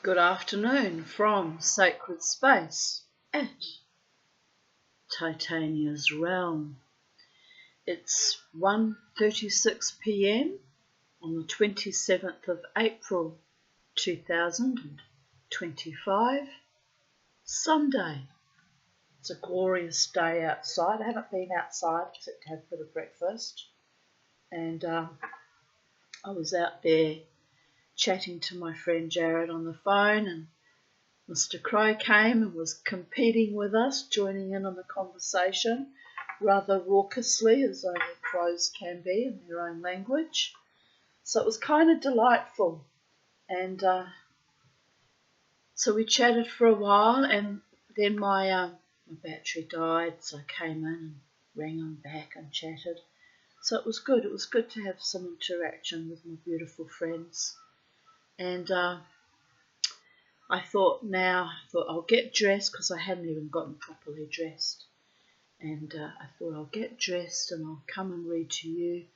Good afternoon from Sacred Space at Titania's Realm. It's 1:36 p.m. on the 27th of April 2025, Sunday. It's a glorious day outside. I haven't been outside except to have a bit of breakfast, and I was out there chatting to my friend Jared on the phone, and Mr. Crow came and was competing with us, joining in on the conversation rather raucously, as only crows can be in their own language. So it was kind of delightful. And so we chatted for a while, and then my battery died, so I came in and rang him back and chatted. So it was good. It was good to have some interaction with my beautiful friends. And I thought I'll get dressed, because I hadn't even gotten properly dressed. And I thought I'll get dressed and I'll come and read to you,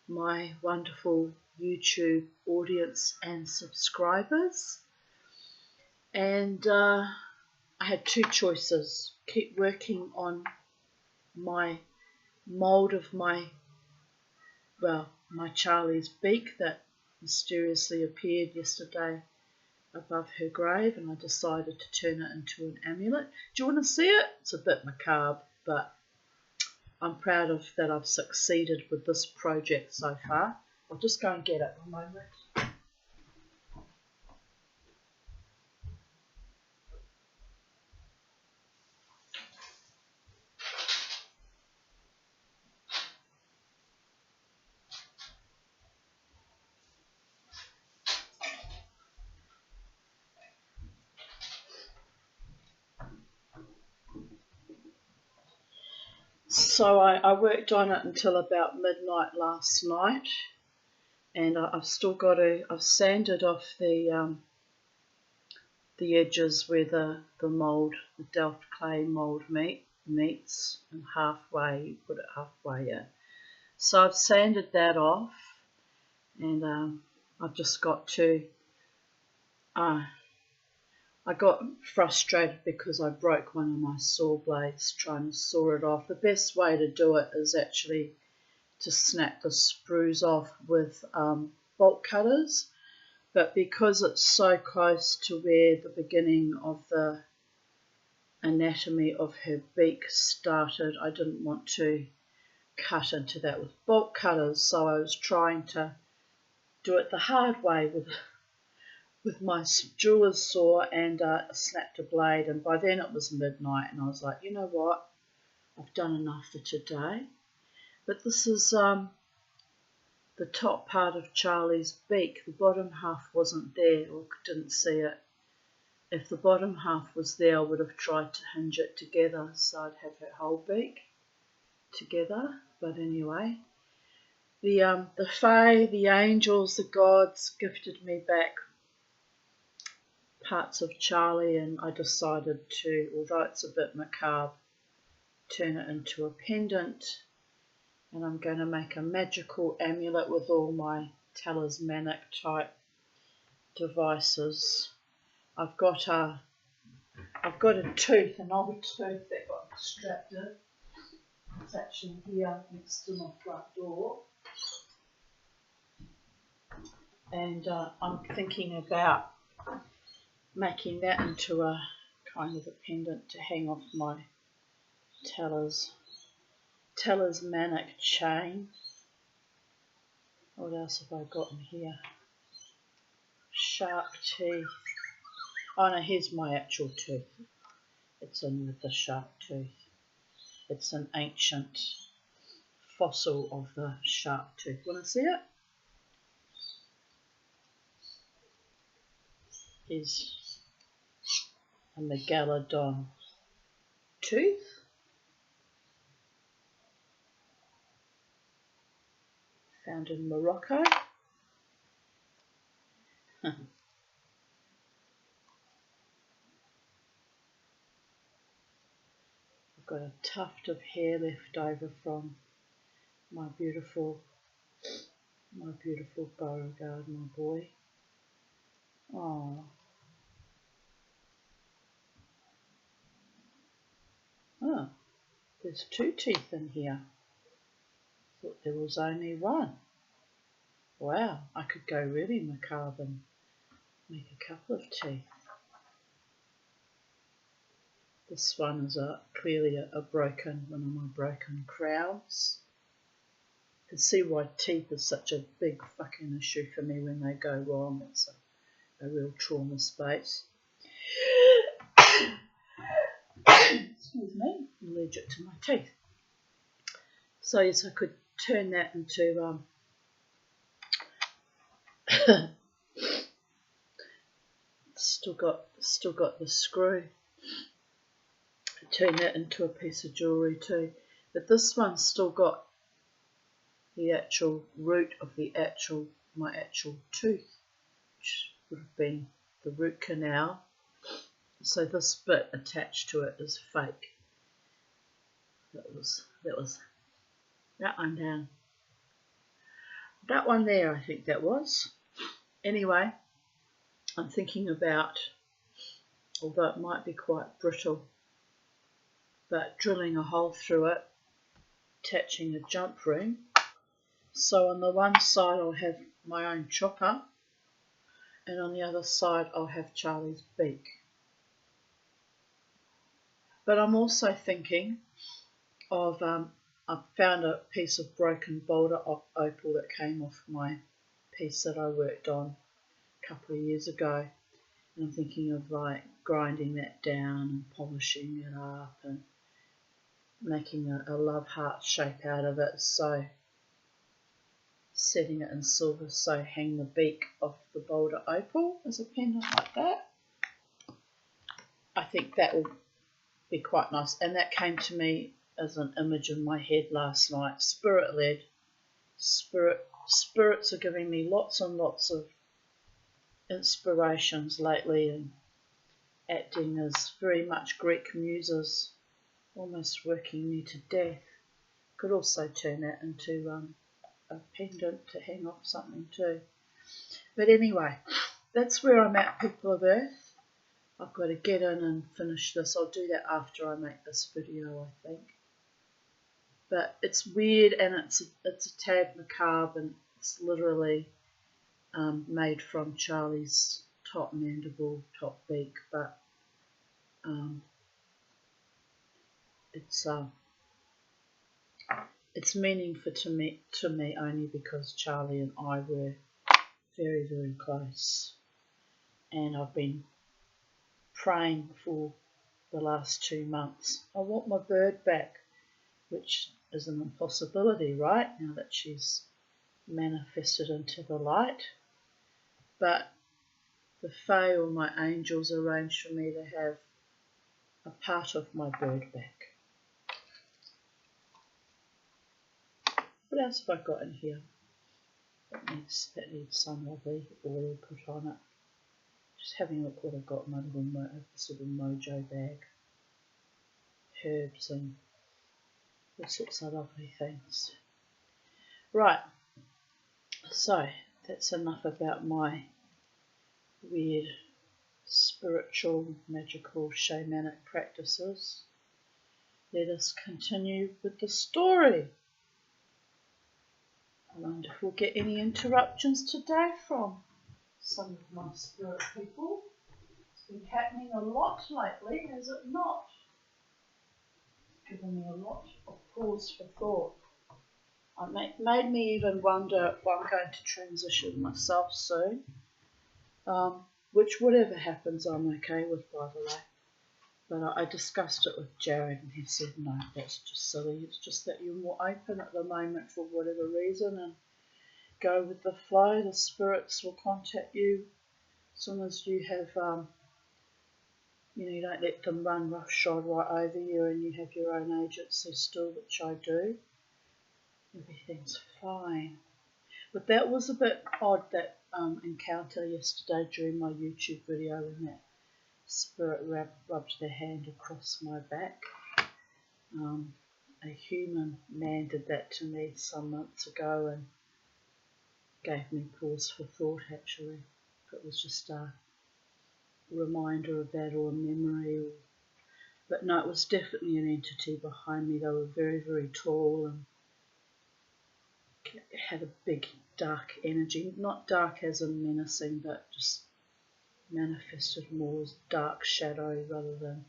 my wonderful YouTube audience and subscribers. And I had two choices. Keep working on my mould of my Charlie's beak that mysteriously appeared yesterday above her grave, and I decided to turn it into an amulet. Do you want to see it? It's a bit macabre, but I'm proud of that I've succeeded with this project so far. I'll just go and get it a moment. So I worked on it until about midnight last night, and I've sanded off the edges where the Delft clay mould meets, and halfway, you put it halfway in. So I've sanded that off, and I've just got to, I got frustrated because I broke one of my saw blades trying to saw it off. The best way to do it is actually to snap the sprues off with bolt cutters, but because it's so close to where the beginning of the anatomy of her beak started, I didn't want to cut into that with bolt cutters, so I was trying to do it the hard way with my jeweler's saw, and snapped a blade, and by then it was midnight, and I was like, you know what, I've done enough for today. But this is the top part of Charlie's beak. The bottom half wasn't there, or didn't see it. If the bottom half was there, I would have tried to hinge it together so I'd have her whole beak together. But anyway, the fae, the angels, the gods gifted me back parts of Charlie, and I decided to, although it's a bit macabre, turn it into a pendant, and I'm going to make a magical amulet with all my talismanic type devices. I've got a tooth, an old tooth that got extracted. It's actually here next to my front door, and I'm thinking about making that into a kind of a pendant to hang off my talismanic chain. What else have I got in here? Shark teeth. Oh no, here's my actual tooth. It's in with the shark tooth. It's an ancient fossil of the shark tooth. Want to see it? Is a megalodon tooth. Found in Morocco. I've got a tuft of hair left over from my beautiful Beauregard, my boy. Oh, there's 2 teeth in here. Thought there was only 1. Wow, I could go really macabre and make a couple of teeth. This one is clearly a broken, one of my broken crowns. You can see why teeth is such a big fucking issue for me when they go wrong. It's a real trauma space. Excuse me, I'm allergic to my teeth. So yes, I could turn that into still got the screw. Turn that into a piece of jewellery too. But this one's still got the actual root of my actual tooth, which would have been the root canal. So this bit attached to it is fake. That was that one down. That one there, I think that was. Anyway, I'm thinking about, although it might be quite brittle, but drilling a hole through it, attaching a jump ring. So on the one side I'll have my own chopper, and on the other side I'll have Charlie's beak. But I'm also thinking of, I found a piece of broken boulder opal that came off my piece that I worked on a couple of years ago. And I'm thinking of like grinding that down and polishing it up and making a love heart shape out of it. So setting it in silver, so hang the beak off the boulder opal as a pendant like that. I think that will be quite nice. And that came to me as an image in my head last night, spirit led. Spirits are giving me lots and lots of inspirations lately, and acting as very much Greek muses, almost working me to death. Could also turn that into a pendant to hang off something too. But anyway, that's where I'm at, people of Earth. I've got to get in and finish this. I'll do that after I make this video, I think. But it's weird, and it's a tad macabre, and it's literally made from Charlie's top mandible, top beak. But it's meaningful to me only because Charlie and I were very, very close, and I've been praying for the last 2 months. I want my bird back, which is an impossibility, right, now that she's manifested into the light. But the Fae, or my angels, arranged for me to have a part of my bird back. What else have I got in here that needs some lovely oil put on it? Just having a look what I've got in my little mojo bag. Herbs and all sorts of lovely things. Right, so that's enough about my weird spiritual, magical, shamanic practices. Let us continue with the story. I wonder if we'll get any interruptions today from some of my spirit people. It's been happening a lot lately, has it not? It's given me a lot of pause for thought. It made me even wonder if I'm going to transition myself soon. Which, whatever happens, I'm okay with, by the way. But I discussed it with Jared, and he said, no, that's just silly. It's just that you're more open at the moment for whatever reason, and go with the flow. The spirits will contact you as soon as you have, you don't let them run roughshod right over you, and you have your own agency still, which I do. Everything's fine. But that was a bit odd, that encounter yesterday during my YouTube video, when that spirit rubbed their hand across my back. A human man did that to me some months ago, and gave me pause for thought, actually. It was just a reminder of that, or a memory, or But no, it was definitely an entity behind me. They were very, very tall and had a big dark energy. Not dark as in menacing, but just manifested more as dark shadow rather than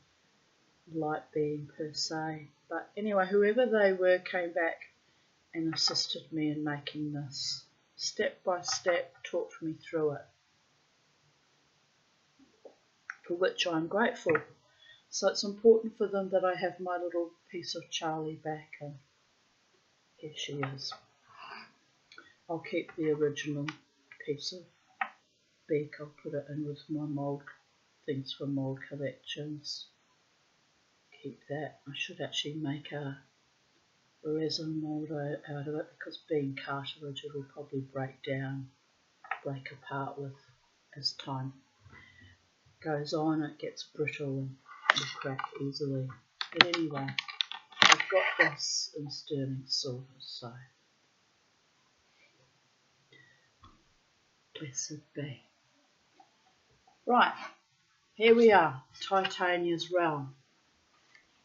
light being per se. But anyway, whoever they were came back and assisted me in making this. Step by step, talked me through it, for which I'm grateful. So it's important for them that I have my little piece of Charlie back, and here she is. I'll keep the original piece of beak. I'll put it in with my mould, things for mould collections. Keep that. I should actually make a resin mould out of it, because being cartilage it'll probably break apart with as time goes on. It gets brittle and will crack easily. But anyway, I've got this in sterling silver, so blessed be. Right, here we are, Titania's realm.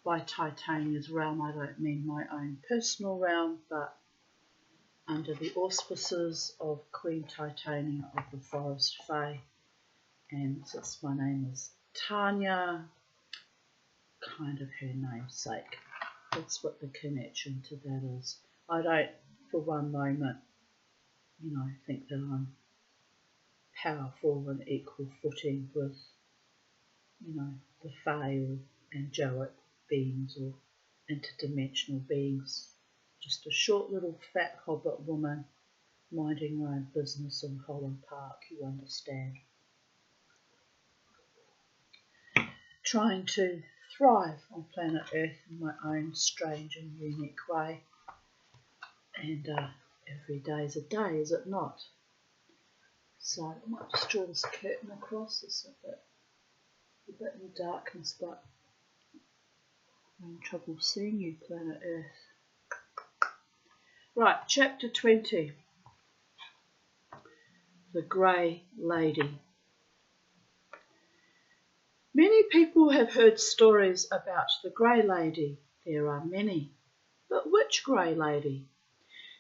By Titania's realm I don't mean my own personal realm, but under the auspices of Queen Titania of the Forest Fae. And since my name is Tanya, kind of her namesake, that's what the connection to that is. I don't for one moment, think that I'm powerful and equal footing with, the Fae or angelic beings or interdimensional beings. Just a short little fat hobbit woman minding her own business in Holland Park, you understand. Trying to thrive on planet Earth in my own strange and unique way. And every day is a day, is it not? So I might just draw this curtain across. It's a bit in the darkness, but I'm having trouble seeing you, planet Earth. Right, chapter 20. The Grey Lady. Many people have heard stories about the Grey Lady. There are many. But which Grey Lady?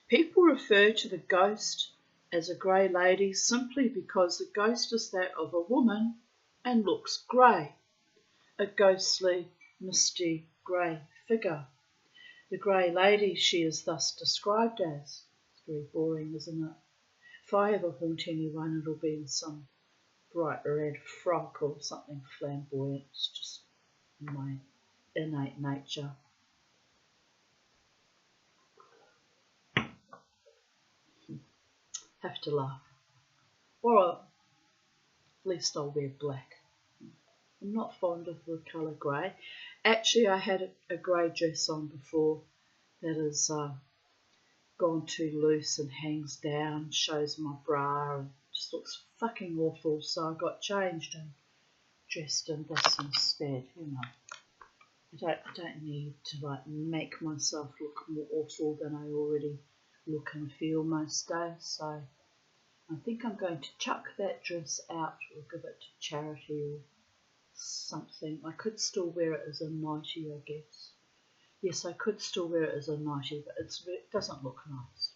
People refer to the ghost as a Grey Lady simply because the ghost is that of a woman and looks grey. A ghostly, misty, grey figure. The Grey Lady she is thus described as. It's very boring, isn't it? If I ever haunt anyone, it'll be in some bright red frock or something flamboyant. It's just in my innate nature. Have to laugh. Or at least I'll wear black. I'm not fond of the colour grey. Actually, I had a grey dress on before that has gone too loose and hangs down, shows my bra and just looks fucking awful. So I got changed and dressed in this instead, I don't need to make myself look more awful than I already look and feel most days. So I think I'm going to chuck that dress out or give it to charity or something. I could still wear it as a nightie, I guess. Yes, I could still wear it as a nightie, but it doesn't look nice.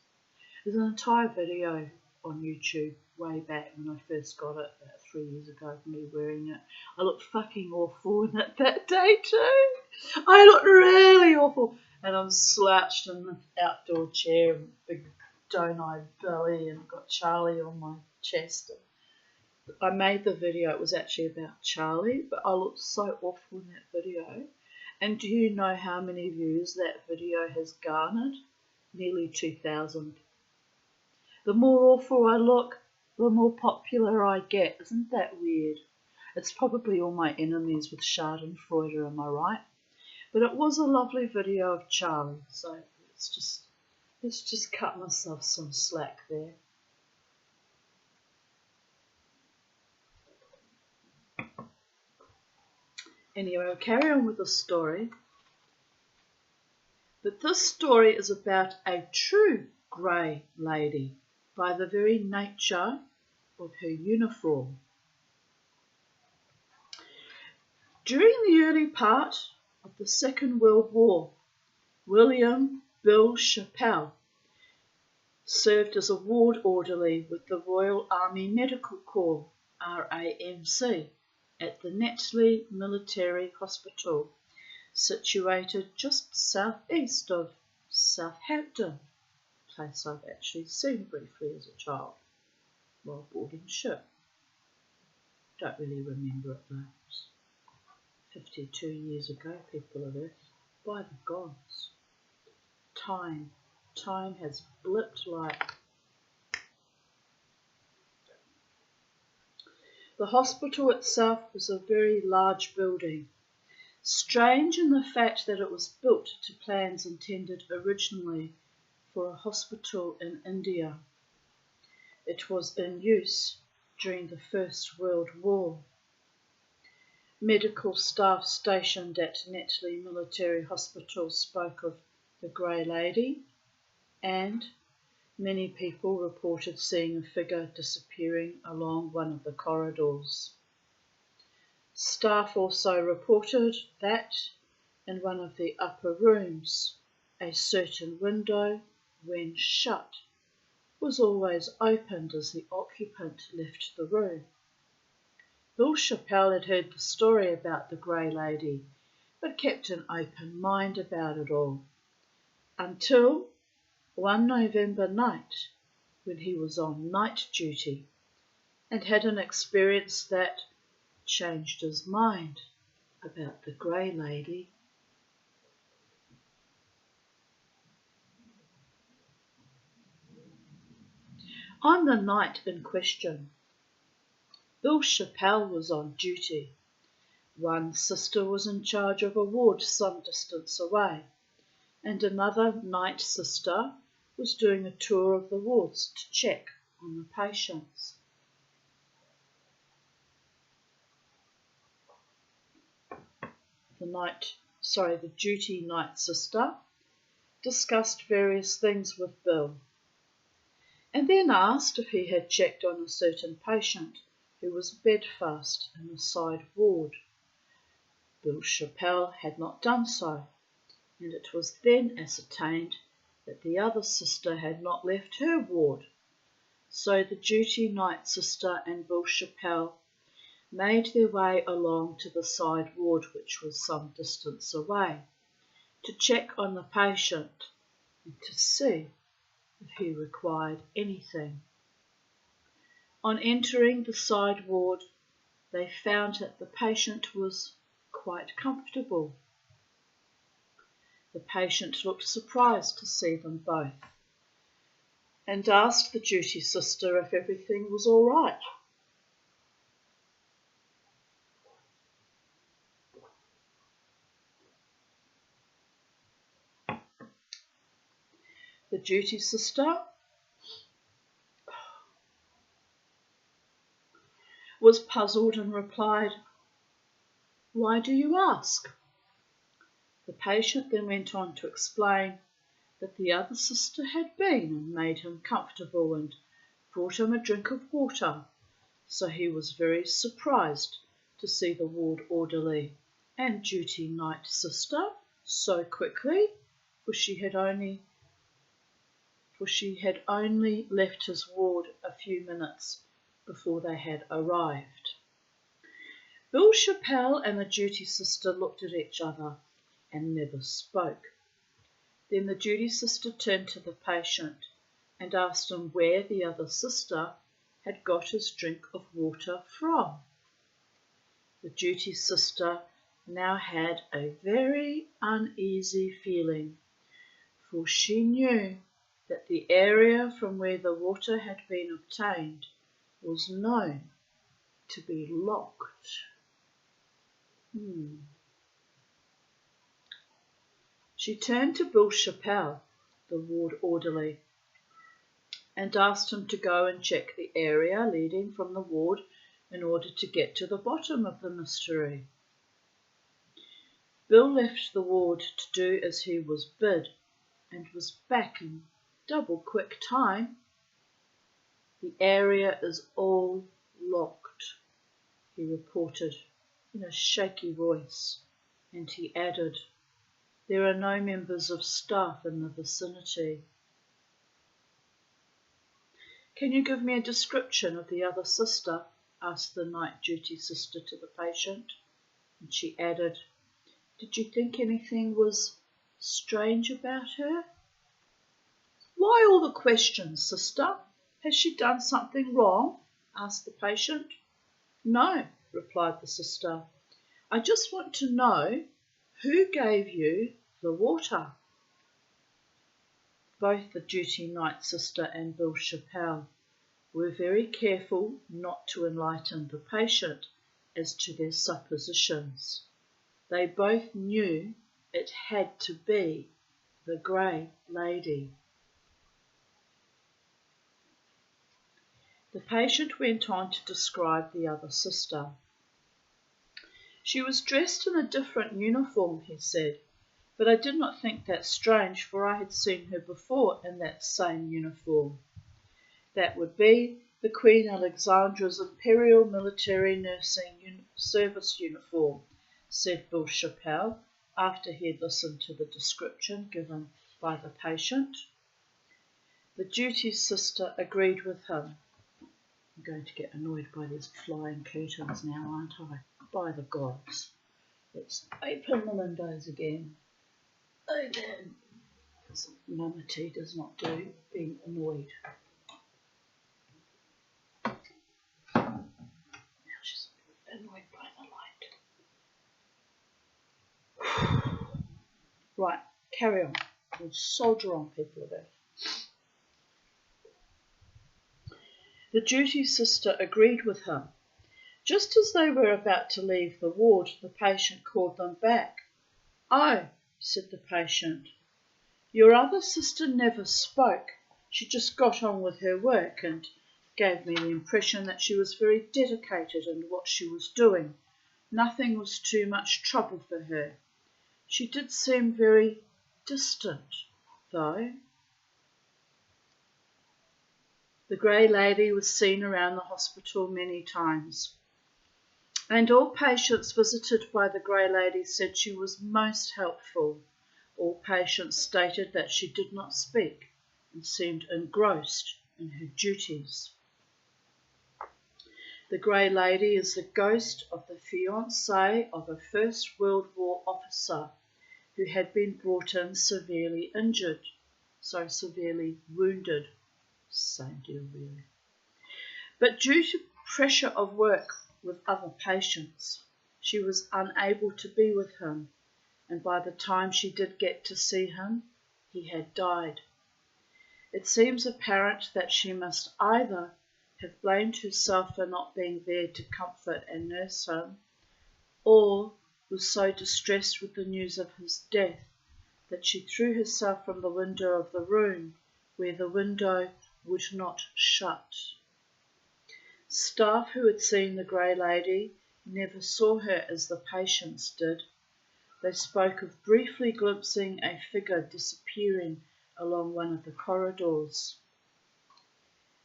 There's an entire video on YouTube way back when I first got it, about 3 years ago, of me wearing it. I looked fucking awful in it that day too. I looked really awful. And I'm slouched in the outdoor chair, big stone-eyed belly, and I've got Charlie on my chest. I made the video, it was actually about Charlie, but I looked so awful in that video. And do you know how many views that video has garnered? Nearly 2,000. The more awful I look, the more popular I get. Isn't that weird? It's probably all my enemies with Schadenfreude, am I right? But it was a lovely video of Charlie, so let's just cut myself some slack there. Anyway, I'll carry on with the story. But this story is about a true Grey Lady by the very nature of her uniform. During the early part of the Second World War, William Bill Chappell, served as a ward orderly with the Royal Army Medical Corps, RAMC, at the Netley Military Hospital, situated just southeast of Southampton, a place I've actually seen briefly as a child while boarding ship. Don't really remember it though. 52 years ago, people of Earth. By the gods. Time has blipped like. The hospital itself was a very large building, strange in the fact that it was built to plans intended originally for a hospital in India. It was in use during the First World War. Medical staff stationed at Netley Military Hospital spoke of the Grey Lady, and many people reported seeing a figure disappearing along one of the corridors. Staff also reported that in one of the upper rooms, a certain window, when shut, was always opened as the occupant left the room. Bill Chappell had heard the story about the Grey Lady, but kept an open mind about it all, until one November night, when he was on night duty, and had an experience that changed his mind about the Grey Lady. On the night in question, Bill Chappell was on duty. One sister was in charge of a ward some distance away, and another night sister was doing a tour of the wards to check on the patients. The duty night sister discussed various things with Bill, and then asked if he had checked on a certain patient who was bedfast in the side ward. Bill Chappell had not done so, and it was then ascertained that the other sister had not left her ward. So the duty night sister and Bill Chappell made their way along to the side ward, which was some distance away, to check on the patient and to see if he required anything. On entering the side ward, they found that the patient was quite comfortable. The patient looked surprised to see them both, and asked the duty sister if everything was all right. The duty sister was puzzled and replied, "Why do you ask?" The patient then went on to explain that the other sister had been and made him comfortable and brought him a drink of water, so he was very surprised to see the ward orderly and duty night sister so quickly, for she had only left his ward a few minutes before they had arrived. Bill Chappell and the duty sister looked at each other and never spoke. Then the duty sister turned to the patient and asked him where the other sister had got his drink of water from. The duty sister now had a very uneasy feeling, for she knew that the area from where the water had been obtained was known to be locked. She turned to Bill Chappell, the ward orderly, and asked him to go and check the area leading from the ward in order to get to the bottom of the mystery. Bill left the ward to do as he was bid and was back in double quick time. "The area is all locked," he reported in a shaky voice. And he added, "There are no members of staff in the vicinity." "Can you give me a description of the other sister?" asked the night duty sister to the patient. And she added, "Did you think anything was strange about her?" "Why all the questions, sister? Has she done something wrong?" asked the patient. "No," replied the sister. "I just want to know who gave you the water." Both the duty night sister and Bill Chappelle were very careful not to enlighten the patient as to their suppositions. They both knew it had to be the grey lady. The patient went on to describe the other sister. "She was dressed in a different uniform," he said, "but I did not think that strange, for I had seen her before in that same uniform." "That would be the Queen Alexandra's Imperial Military Nursing Service uniform," said Bill Chappelle, after he had listened to the description given by the patient. The duty sister agreed with him. I'm going to get annoyed by these flying curtains now, aren't I? By the gods. Let's open the windows again. Open. Because Mama T does not do being annoyed. Now she's annoyed by the light. Right, carry on. We'll soldier on, people of Earth. The duty sister agreed with him. Just as they were about to leave the ward, the patient called them back. "Oh," said the patient, "your other sister never spoke. She just got on with her work and gave me the impression that she was very dedicated in what she was doing. Nothing was too much trouble for her. She did seem very distant, though." The grey lady was seen around the hospital many times, and all patients visited by the grey lady said she was most helpful. All patients stated that she did not speak and seemed engrossed in her duties. The grey lady is the ghost of the fiancé of a First World War officer who had been brought in severely wounded. Same deal really. But due to pressure of work with other patients, she was unable to be with him, and by the time she did get to see him, he had died. It seems apparent that she must either have blamed herself for not being there to comfort and nurse him, or was so distressed with the news of his death that she threw herself from the window of the room where the window would not shut. Staff who had seen the grey lady never saw her as the patients did. They spoke of briefly glimpsing a figure disappearing along one of the corridors.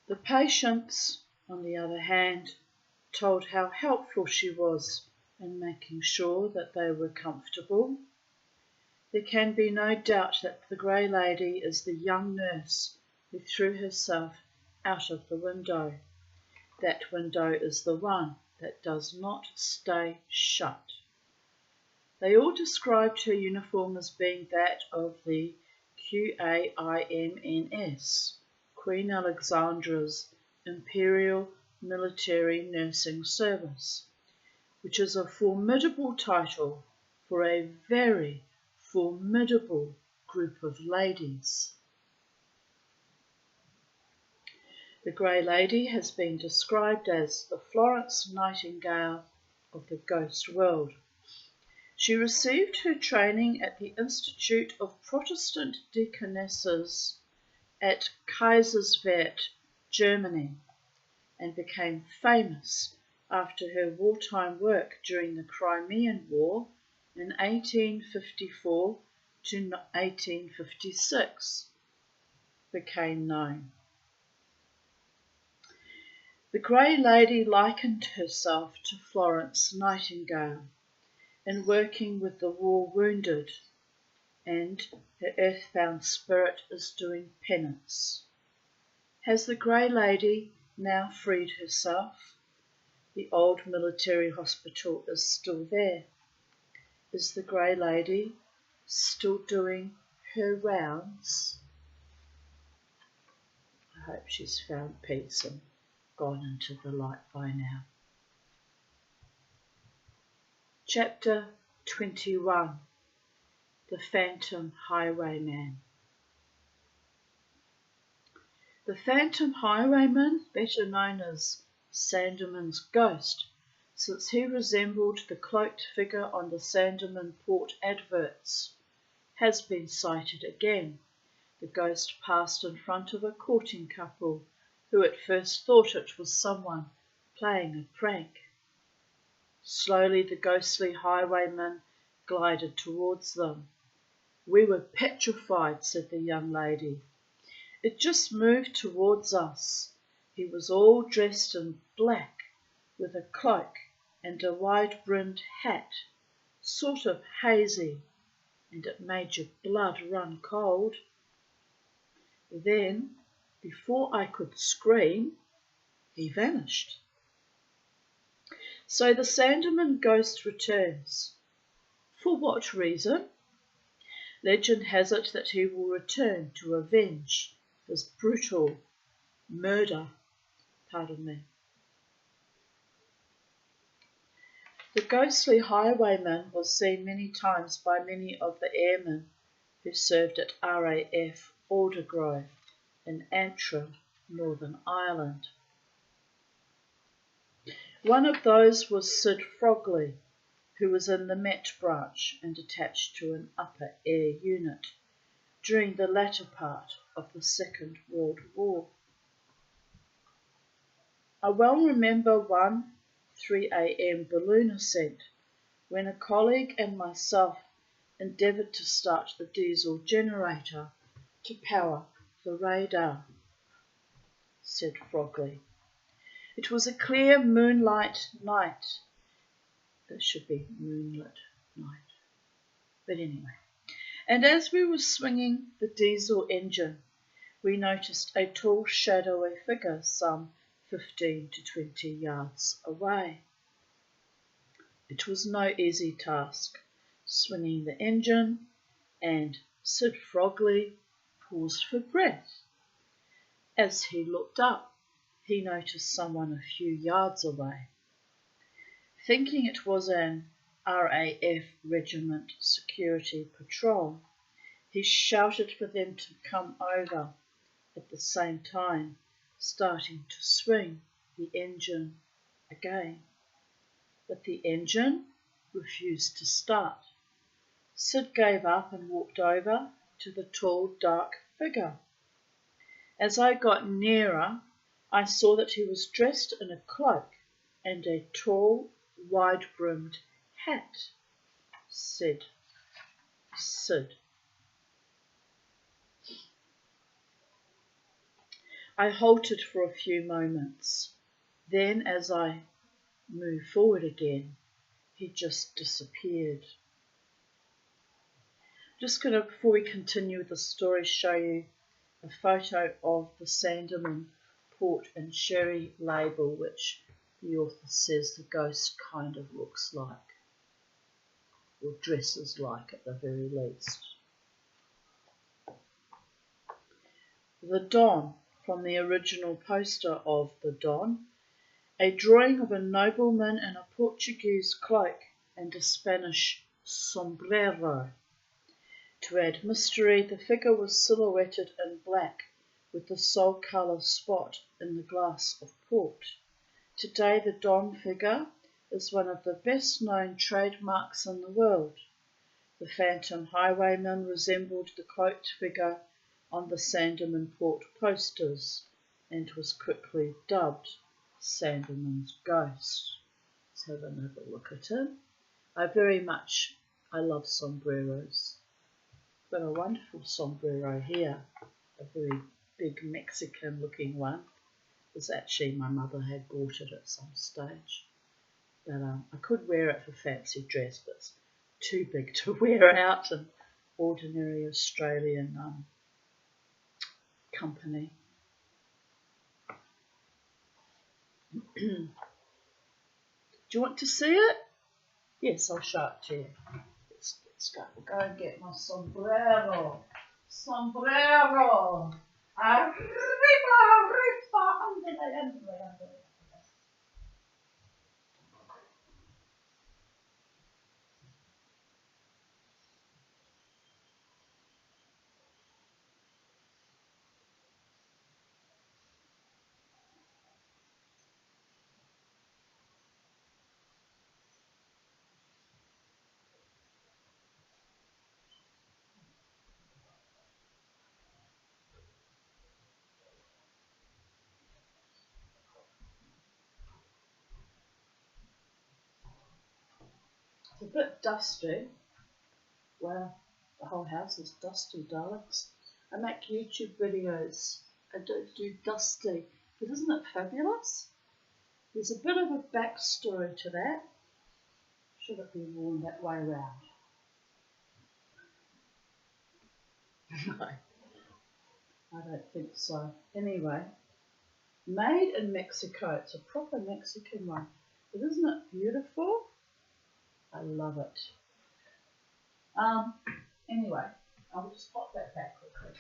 The patients, on the other hand, told how helpful she was in making sure that they were comfortable. There can be no doubt that the grey lady is the young nurse who threw herself out of the window. That window is the one that does not stay shut. They all described her uniform as being that of the QAIMNS, Queen Alexandra's Imperial Military Nursing Service, which is a formidable title for a very formidable group of ladies. The grey lady has been described as the Florence Nightingale of the ghost world. She received her training at the Institute of Protestant Deaconesses at Kaiserswerth, Germany, and became famous after her wartime work during the Crimean War in 1854 to 1856 became known. The grey lady likened herself to Florence Nightingale. in working with the war wounded, and her earthbound spirit is doing penance. Has the Grey Lady now freed herself? The old military hospital is still there. Is the Grey Lady still doing her rounds? I hope she's found peace and gone into the light by now. Chapter 21. The Phantom Highwayman. The Phantom Highwayman, better known as Sandeman's ghost, since he resembled the cloaked figure on the Sandeman Port adverts, has been sighted again. The ghost passed in front of a courting couple who at first thought it was someone playing a prank. Slowly the ghostly highwayman glided towards them. "We were petrified," said the young lady. "It just moved towards us. He was all dressed in black, with a cloak and a wide-brimmed hat, sort of hazy, and it made your blood run cold. Then, before I could scream, he vanished." So the Sandeman ghost returns. For what reason? Legend has it that he will return to avenge his brutal murder. The ghostly highwayman was seen many times by many of the airmen who served at RAF Aldergrove in Antrim, Northern Ireland. One of those was Sid Frogley, who was in the Met branch and attached to an upper air unit during the latter part of the Second World War. I well remember one 3 a.m. balloon ascent when a colleague and myself endeavoured to start the diesel generator to power the radar, said Frogley. It was a clear moonlight night. It should be moonlit night. But anyway. And as we were swinging the diesel engine, we noticed a tall, shadowy figure some 15 to 20 yards away. It was no easy task, swinging the engine, and Sid Frogley paused for breath. As he looked up, he noticed someone a few yards away. Thinking it was an RAF regiment security patrol, he shouted for them to come over, at the same time starting to swing the engine again. But the engine refused to start. Sid gave up and walked over to the tall, dark figure. As I got nearer, I saw that he was dressed in a cloak and a tall, wide-brimmed hat, said Sid. I halted for a few moments. Then, as I moved forward again, he just disappeared. Just going to, before we continue with the story, show you a photo of the Sandeman Port and Sherry label, which the author says the ghost kind of looks like, or dresses like at the very least. The Don, from the original poster of The Don, a drawing of a nobleman in a Portuguese cloak and a Spanish sombrero. To add mystery, the figure was silhouetted in black with the sole colour spot in the glass of port. Today the Don figure is one of the best known trademarks in the world. The Phantom Highwayman resembled the cloaked figure on the Sandeman Port posters and was quickly dubbed Sandeman's Ghost. Let's have another look at him. I love sombreros. Got a wonderful sombrero here, a very big Mexican looking one. It's actually my mother had bought it at some stage. But I could wear it for fancy dress, but it's too big to wear out in ordinary Australian company. Do you want to see it? Yes, I'll show it to you. Let's go. We'll go and get my sombrero. Sombrero. Arriba, arriba, andale, andale, andale. It's a bit dusty. Wow, the whole house is dusty, darlings. I make YouTube videos. I don't do dusty. But isn't it fabulous? There's a bit of a backstory to that. Should it be worn that way around? No, I don't think so. Anyway, made in Mexico. It's a proper Mexican one. But isn't it beautiful? I love it. Anyway, I'll just pop that back quickly.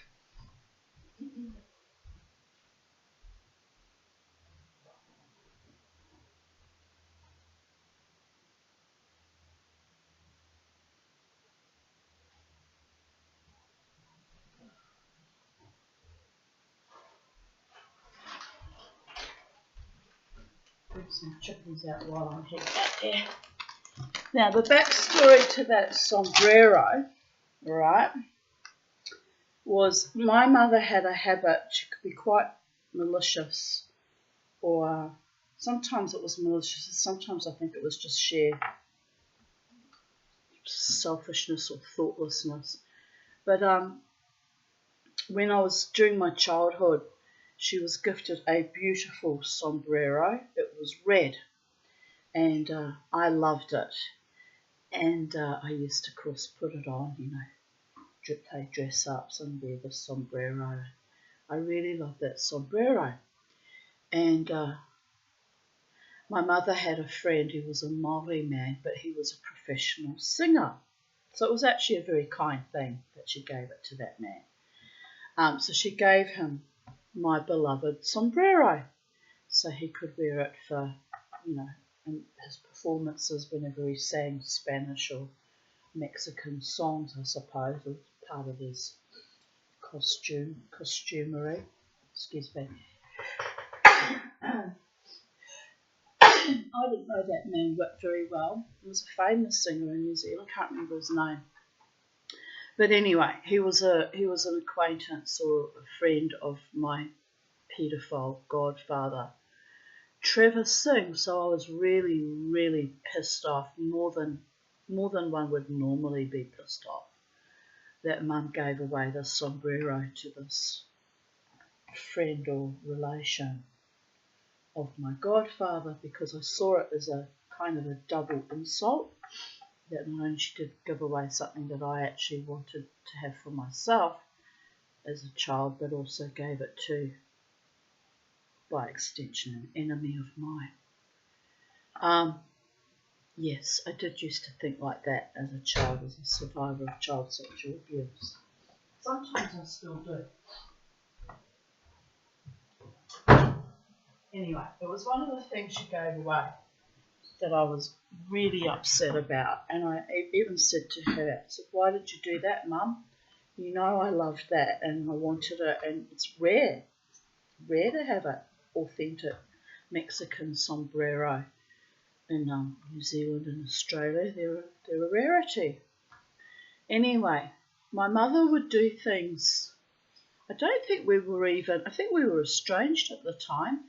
Put some chickens out while I'm heading out there. Now, the backstory to that sombrero, right, was my mother had a habit. She could be quite malicious, or sometimes it was malicious, sometimes I think it was just sheer selfishness or thoughtlessness. But when I was during my childhood, she was gifted a beautiful sombrero. It was red, and I loved it. And I used to, of course, put it on, they dress up and wear the sombrero. I really love that sombrero. And my mother had a friend who was a Māori man, but he was a professional singer. So it was actually a very kind thing that she gave it to that man. So she gave him my beloved sombrero so he could wear it for, in his performances whenever he sang Spanish or Mexican songs, I suppose. It was part of his costumery. Excuse me. I didn't know that man very well. He was a famous singer in New Zealand. I can't remember his name. But anyway, he was an acquaintance or a friend of my paedophile godfather, Trevor Singh. So I was really, really pissed off, more than one would normally be pissed off, that Mum gave away this sombrero to this friend or relation of my godfather, because I saw it as a kind of a double insult, that not only she did give away something that I actually wanted to have for myself as a child, but also gave it to, by extension, an enemy of mine. Yes, I did used to think like that as a child, as a survivor of child sexual abuse. Sometimes I still do. Anyway, it was one of the things she gave away that I was really upset about, and I even said to her, I said, "Why did you do that, Mum? You know I loved that and I wanted it, and it's rare to have an authentic Mexican sombrero in New Zealand and Australia. They're a rarity." Anyway, my mother would do things. I think we were estranged at the time,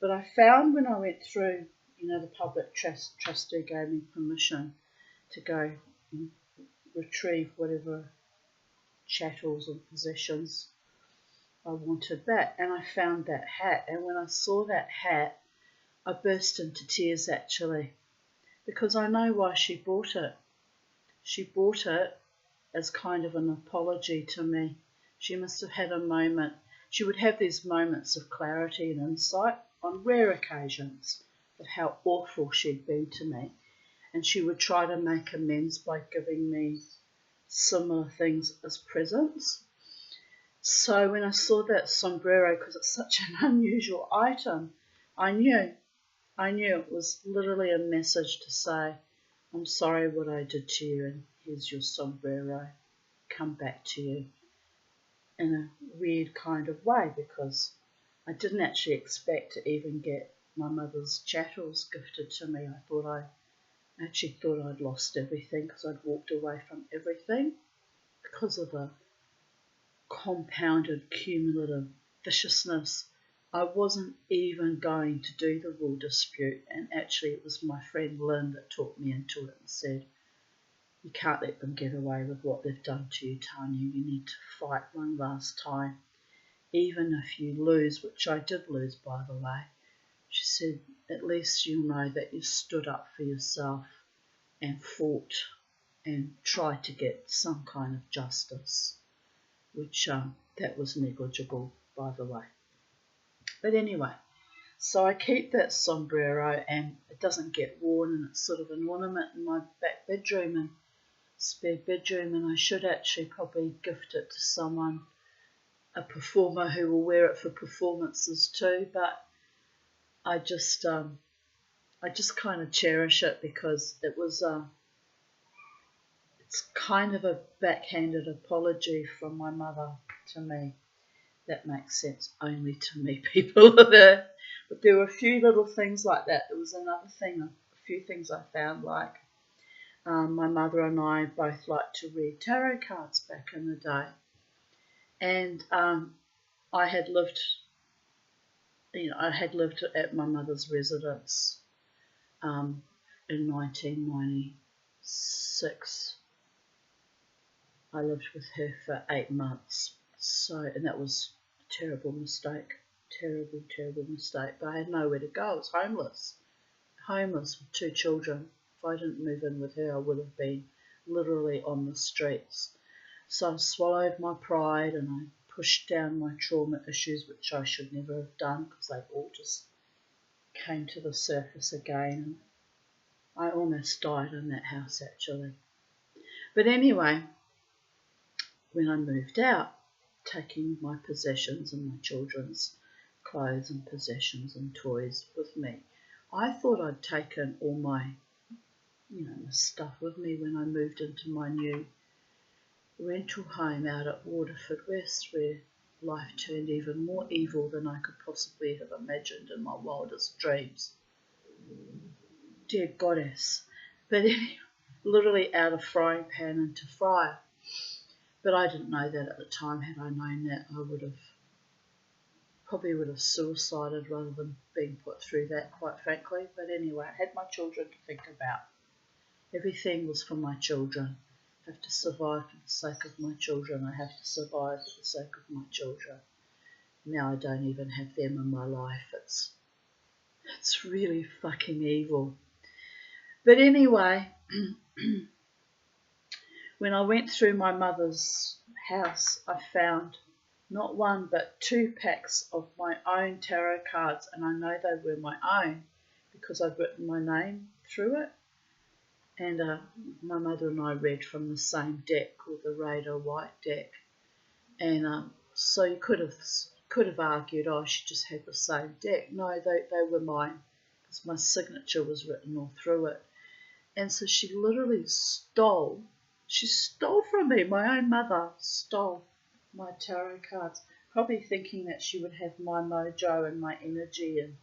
but I found when I went through, the public trustee gave me permission to go and retrieve whatever chattels and possessions I wanted back. And I found that hat, and when I saw that hat, I burst into tears actually. because I know why she bought it. She bought it as kind of an apology to me. She must have had a moment. She would have these moments of clarity and insight on rare occasions of how awful she'd been to me. And she would try to make amends by giving me similar things as presents. So when I saw that sombrero, because it's such an unusual item, I knew it was literally a message to say, I'm sorry what I did to you, and here's your sombrero. Come back to you, in a weird kind of way, because I didn't actually expect to even get my mother's chattels gifted to me. I actually thought I'd lost everything because I'd walked away from everything because of the compounded cumulative viciousness. I wasn't even going to do the wool dispute, and actually it was my friend Lynn that talked me into it and said, you can't let them get away with what they've done to you, Tanya. You need to fight one last time. Even if you lose, which I did lose, by the way, she said, at least you'll know that you stood up for yourself and fought and tried to get some kind of justice, which that was negligible, by the way. But anyway, so I keep that sombrero, and it doesn't get worn, and it's sort of an ornament in my back bedroom and spare bedroom, and I should actually probably gift it to someone, a performer who will wear it for performances too, but I just kind of cherish it because it was it's kind of a backhanded apology from my mother to me. That makes sense only to me, people are there. But there were a few little things like that. There was another thing, a few things I found, like my mother and I both liked to read tarot cards back in the day. And I had lived at my mother's residence in 1996. I lived with her for 8 months. And that was a terrible mistake. Terrible, terrible mistake. But I had nowhere to go. I was homeless with 2 children. If I didn't move in with her, I would have been literally on the streets. So I swallowed my pride and I pushed down my trauma issues, which I should never have done because they all just came to the surface again. And I almost died in that house, actually. But anyway, when I moved out, taking my possessions and my children's clothes and possessions and toys with me, I thought I'd taken all my stuff with me when I moved into my new rental home out at Waterford West, where life turned even more evil than I could possibly have imagined in my wildest dreams. Dear goddess. But anyway, literally out of frying pan into fire. But I didn't know that at the time. Had I known that, I would have suicided rather than being put through that, quite frankly. But anyway, I had my children to think about. Everything was for my children. I have to survive for the sake of my children. I have to survive for the sake of my children. Now I don't even have them in my life. It's really fucking evil. But anyway, when I went through my mother's house, I found not 1 but 2 packs of my own tarot cards, and I know they were my own because I'd written my name through it. And my mother and I read from the same deck called the Radar White deck. And so you could have argued, oh, she just had the same deck. No, they were mine because my signature was written all through it. And so she literally stole from me. My own mother stole my tarot cards, probably thinking that she would have my mojo and my energy and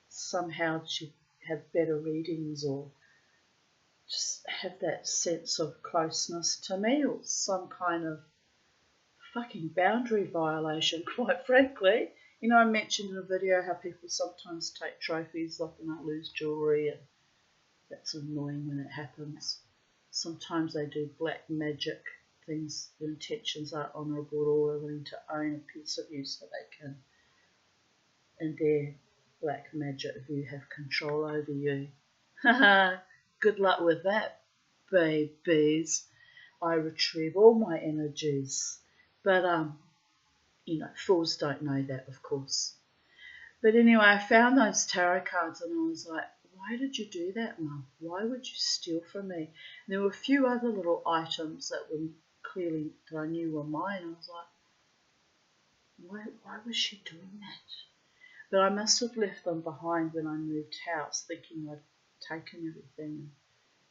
somehow she'd have better readings or just have that sense of closeness to me, or some kind of fucking boundary violation, quite frankly. I mentioned in a video how people sometimes take trophies, like when I lose jewellery, and that's annoying when it happens. Sometimes they do black magic things. Their intentions are honourable or willing to own a piece of you so they can, in their black magic view, have control over you. Haha, good luck with that, babies. I retrieve all my energies. But, fools don't know that, of course. But anyway, I found those tarot cards and I was like, why did you do that, Mum? Why would you steal from me? And there were a few other little items that were clearly, that I knew were mine. I was like, why was she doing that? But I must have left them behind when I moved house, thinking I'd taken everything.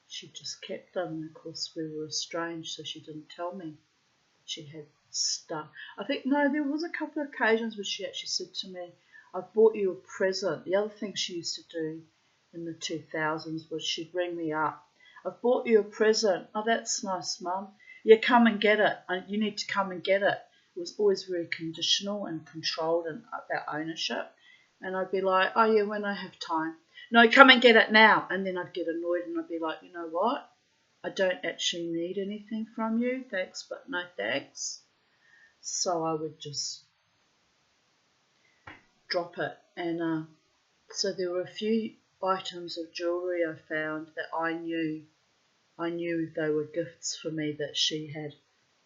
She just kept them. And of course, we were estranged, so she didn't tell me she had stuff. I think, no, there was a couple of occasions where she actually said to me, I've bought you a present. The other thing she used to do in the 2000s was she'd ring me up. I've bought you a present. Oh, that's nice, Mum. Yeah, come and get it. You need to come and get it. It was always very conditional and controlled and about ownership. And I'd be like, oh, yeah, when I have time. No, come and get it now. And then I'd get annoyed and I'd be like, you know what? I don't actually need anything from you. Thanks, but no thanks. So I would just drop it. And so there were a few items of jewellery I found that I knew they were gifts for me that she had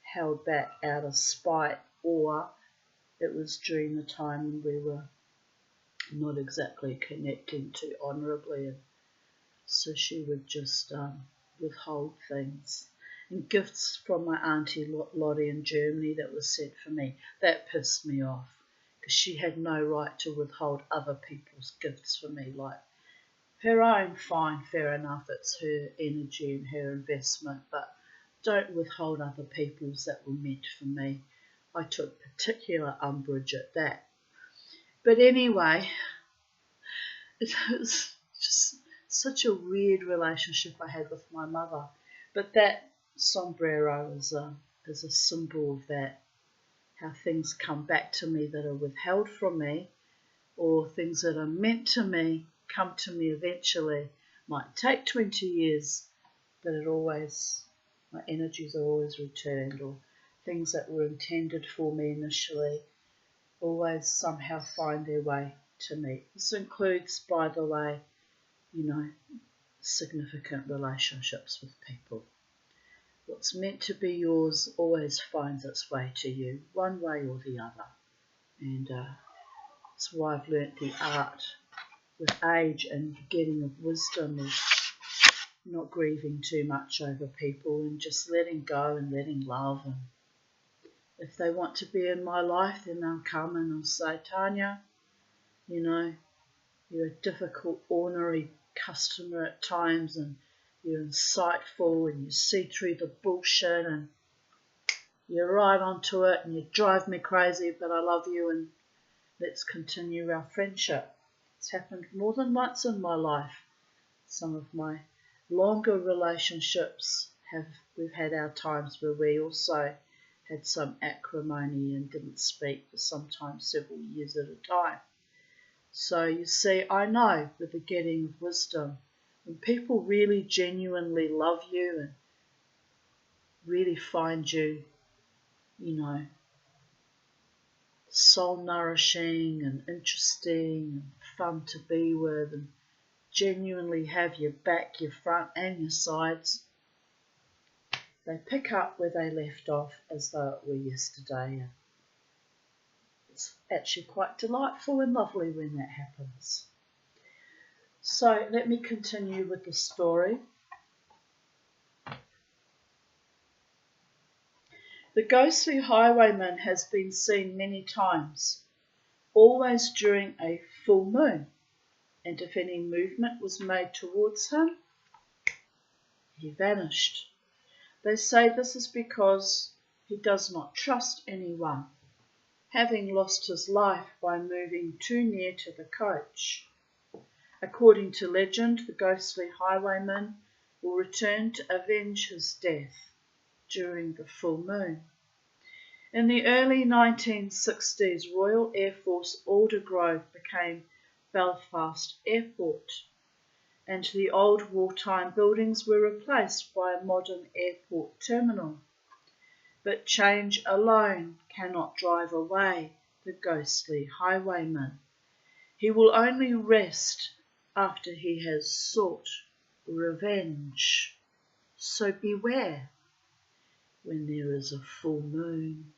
held back out of spite, or it was during the time when we were not exactly connecting too honourably, and so she would just withhold things. And gifts from my auntie Lottie in Germany that was sent for me, that pissed me off, because she had no right to withhold other people's gifts for me. Like, her own, fine, fair enough, it's her energy and her investment, but don't withhold other people's that were meant for me. I took particular umbrage at that. But anyway, it was just such a weird relationship I had with my mother. But that sombrero is a symbol of that, how things come back to me that are withheld from me, or things that are meant to me come to me eventually. Might take 20 years, but my energies are always returned, or things that were intended for me initially always somehow find their way to me. This includes, by the way, significant relationships with people. What's meant to be yours always finds its way to you, one way or the other. And that's why I've learnt the art with age and getting of wisdom of not grieving too much over people and just letting go and letting love. And if they want to be in my life, then they'll come and they'll say, Tanya, you're a difficult, ornery customer at times, and you're insightful and you see through the bullshit and you're right onto it and you drive me crazy, but I love you and let's continue our friendship. It's happened more than once in my life. Some of my longer relationships we've had our times where we also had some acrimony and didn't speak for sometimes several years at a time. So you see, I know with the getting of wisdom, when people really genuinely love you and really find you, soul nourishing and interesting and fun to be with, and genuinely have your back, your front and your sides, they pick up where they left off as though it were yesterday. And it's actually quite delightful and lovely when that happens. So let me continue with the story. The ghostly highwayman has been seen many times, always during a full moon, and if any movement was made towards him, he vanished. They say this is because he does not trust anyone, having lost his life by moving too near to the coach. According to legend, the ghostly highwayman will return to avenge his death during the full moon. In the early 1960s, Royal Air Force Aldergrove became Belfast Airport, and the old wartime buildings were replaced by a modern airport terminal. But change alone cannot drive away the ghostly highwayman. He will only rest after he has sought revenge. So beware when there is a full moon.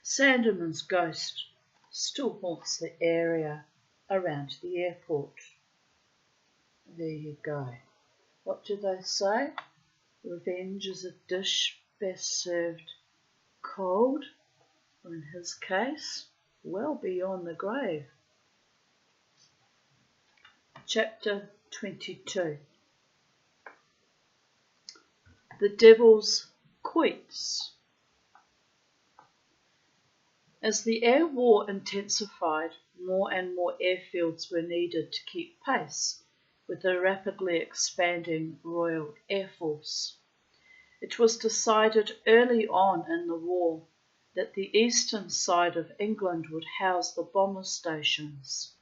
Sandeman's ghost still haunts the area around the airport. There you go. What do they say? Revenge is a dish best served cold, or in his case, well beyond the grave. Chapter 22. The Devil's Quoits. As the air war intensified, more and more airfields were needed to keep pace with the rapidly expanding Royal Air Force. It was decided early on in the war that the eastern side of England would house the bomber stations,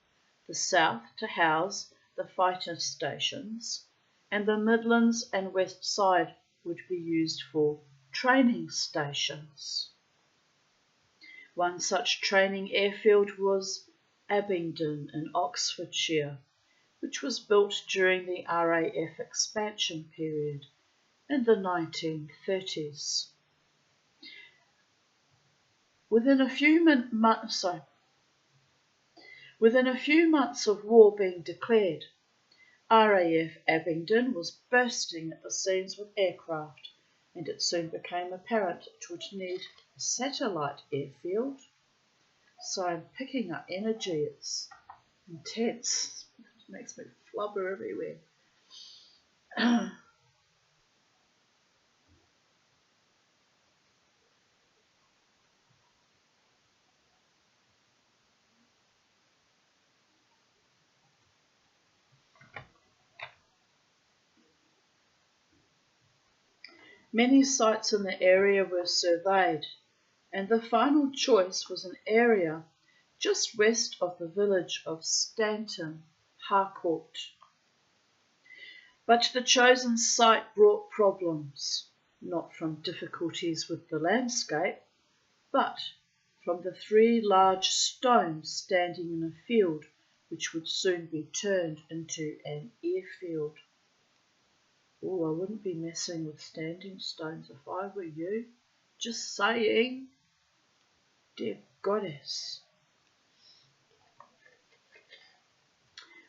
the south to house the fighter stations, and the Midlands and west side would be used for training stations. One such training airfield was Abingdon in Oxfordshire, which was built during the RAF expansion period in the 1930s. Within a few months of war being declared, RAF Abingdon was bursting at the seams with aircraft, and it soon became apparent it would need a satellite airfield. So I'm picking up energy, it's intense, it makes me flubber everywhere. Many sites in the area were surveyed, and the final choice was an area just west of the village of Stanton, Harcourt. But the chosen site brought problems, not from difficulties with the landscape, but from the 3 large stones standing in a field which would soon be turned into an airfield. Oh, I wouldn't be messing with standing stones if I were you. Just saying. Dear goddess.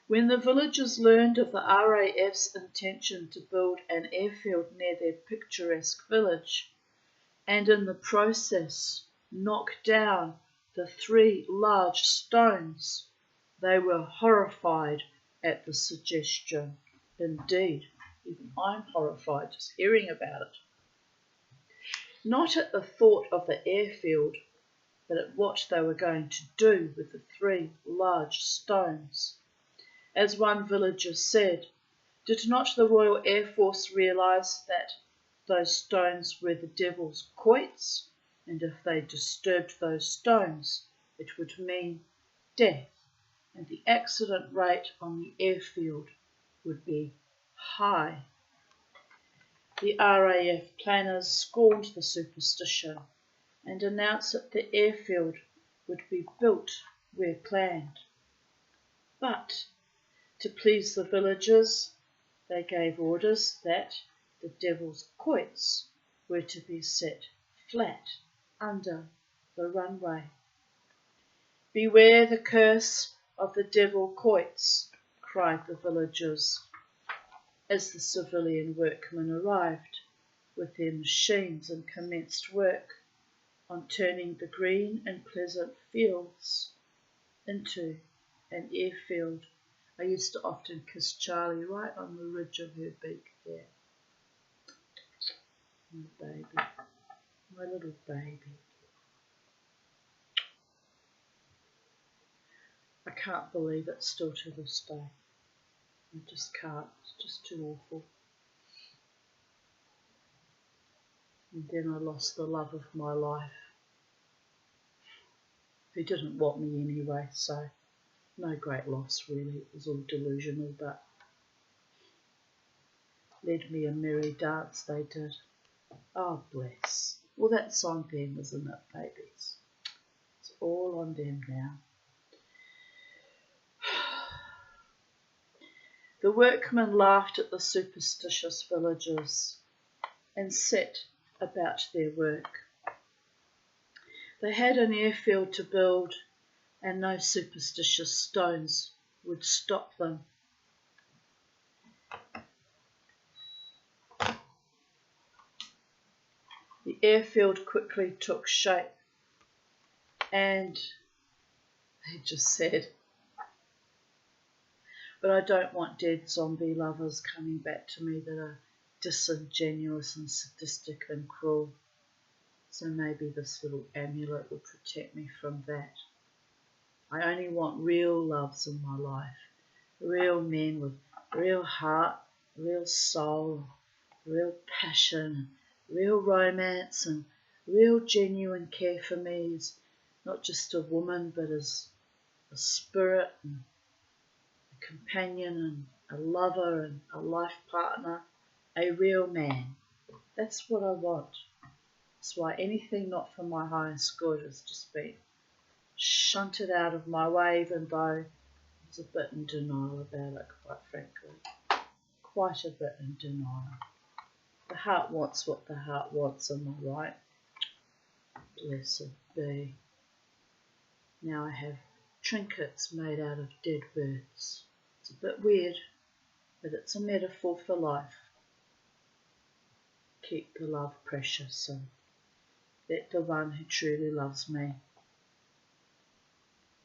When the villagers learned of the RAF's intention to build an airfield near their picturesque village, and in the process knock down the 3 large stones, they were horrified at the suggestion. Indeed, even I'm horrified just hearing about it. Not at the thought of the airfield, but at what they were going to do with the 3 large stones. As one villager said, did not the Royal Air Force realise that those stones were the devil's quoits, and if they disturbed those stones, it would mean death, and the accident rate on the airfield would be high. The RAF planners scorned the superstition and announced that the airfield would be built where planned. But, to please the villagers, they gave orders that the devil's quoits were to be set flat under the runway. Beware the curse of the devil quoits, cried the villagers, as the civilian workmen arrived with their machines and commenced work on turning the green and pleasant fields into an airfield. I used to often kiss Charlie right on the ridge of her beak there. My baby, my little baby. I can't believe it still to this day. I just can't. It's just too awful. And then I lost the love of my life. He didn't want me anyway, so no great loss really. It was all delusional, but led me a merry dance they did. Oh, bless. Well, that's on them, isn't it, babies? It's all on them now. The workmen laughed at the superstitious villagers and set about their work. They had an airfield to build, and no superstitious stones would stop them. The airfield quickly took shape, and they just said, but I don't want dead zombie lovers coming back to me that are disingenuous and sadistic and cruel. So maybe this little amulet will protect me from that. I only want real loves in my life, real men with real heart, real soul, real passion, real romance, and real genuine care for me as not just a woman, but as a spirit and a companion and a lover and a life partner, a real man. That's what I want. That's why anything not for my highest good has just been shunted out of my way, even though I was a bit in denial about it, quite frankly. Quite a bit in denial. The heart wants what the heart wants, am I right? Blessed be. Now I have trinkets made out of dead birds. It's a bit weird, but it's a metaphor for life. Keep the love precious and let the one who truly loves me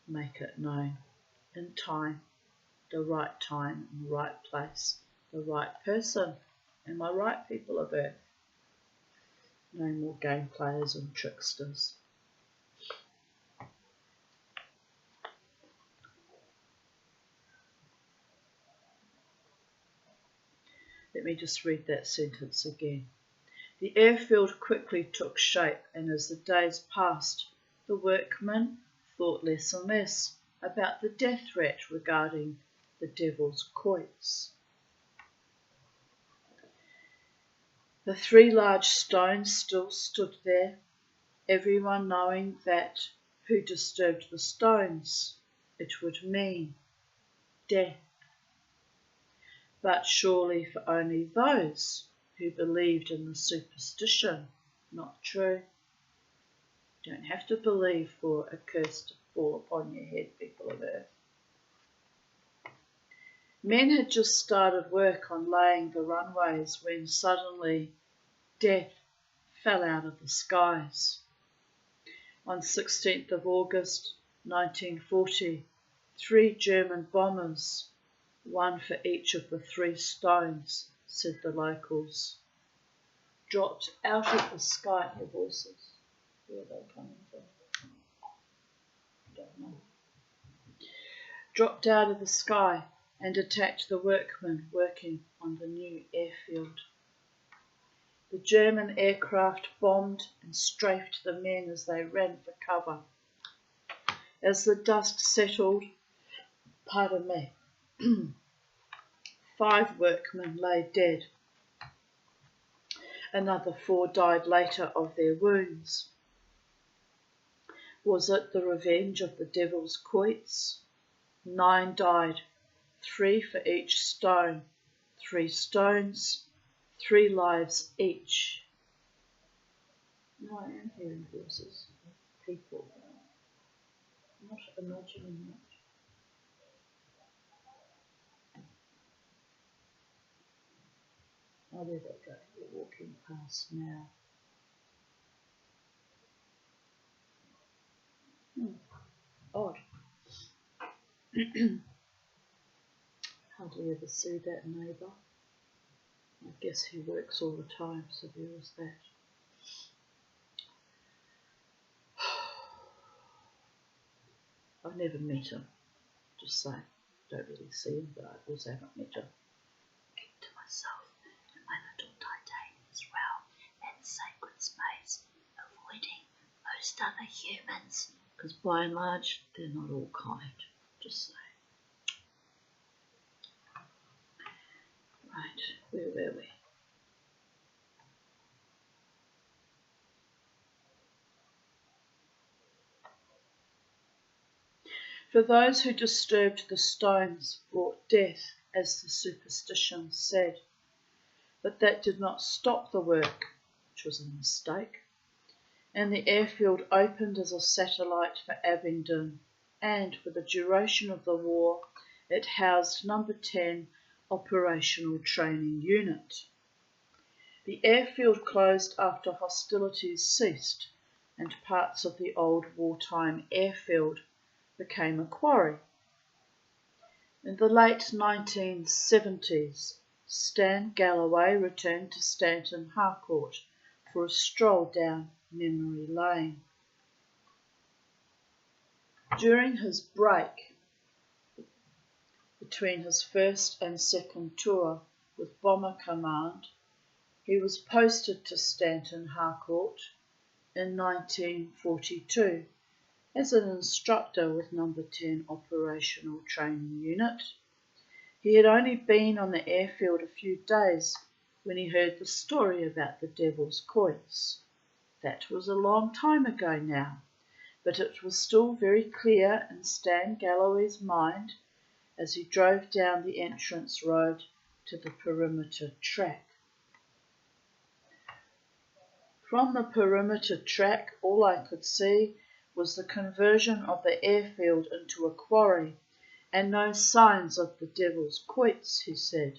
make it known in time, the right time and the right place, the right person and my right people of earth. No more game players and tricksters. Let me just read that sentence again. The airfield quickly took shape, and as the days passed, the workmen thought less and less about the death threat regarding the devil's quoits. The 3 large stones still stood there, everyone knowing that who disturbed the stones, it would mean death. But surely for only those who believed in the superstition. Not true. You don't have to believe for a curse to fall upon your head, people of earth. Men had just started work on laying the runways when suddenly death fell out of the skies. On 16th of August 1940, 3 German bombers, one for each of the 3 stones, said the locals, dropped out of the sky. Their voices. Where are they coming from? Don't know. Dropped out of the sky and attacked the workmen working on the new airfield. The German aircraft bombed and strafed the men as they ran for cover. As the dust settled, 5 workmen lay dead. Another 4 died later of their wounds. Was it the revenge of the devil's quoits? 9 died, 3 for each stone. 3 stones, 3 lives each. No, I am hearing voices. People. I'm not imagining that. Oh, there they go. They're walking past now. Odd. Hardly ever see that neighbour. I guess he works all the time, so there is that. I've never met him. Just saying. Don't really see him, but I also haven't met him. Keep to myself and my little titanium as well, and sacred space, avoiding most other humans, because by and large, they're not all kind. Just saying. Right, where were we? For those who disturbed the stones brought death as the superstition said. But that did not stop the work, which was a mistake, and the airfield opened as a satellite for Abingdon, and for the duration of the war it housed No. 10 Operational Training Unit. The airfield closed after hostilities ceased, and parts of the old wartime airfield became a quarry. In the late 1970s, Stan Galloway returned to Stanton Harcourt for a stroll down memory lane. During his break between his first and second tour with Bomber Command, he was posted to Stanton Harcourt in 1942 as an instructor with No. 10 Operational Training Unit. He had only been on the airfield a few days when he heard the story about the Devil's Quoits. That was a long time ago now, but it was still very clear in Stan Galloway's mind as he drove down the entrance road to the perimeter track. From the perimeter track, all I could see was the conversion of the airfield into a quarry, and no signs of the Devil's Quoits, he said.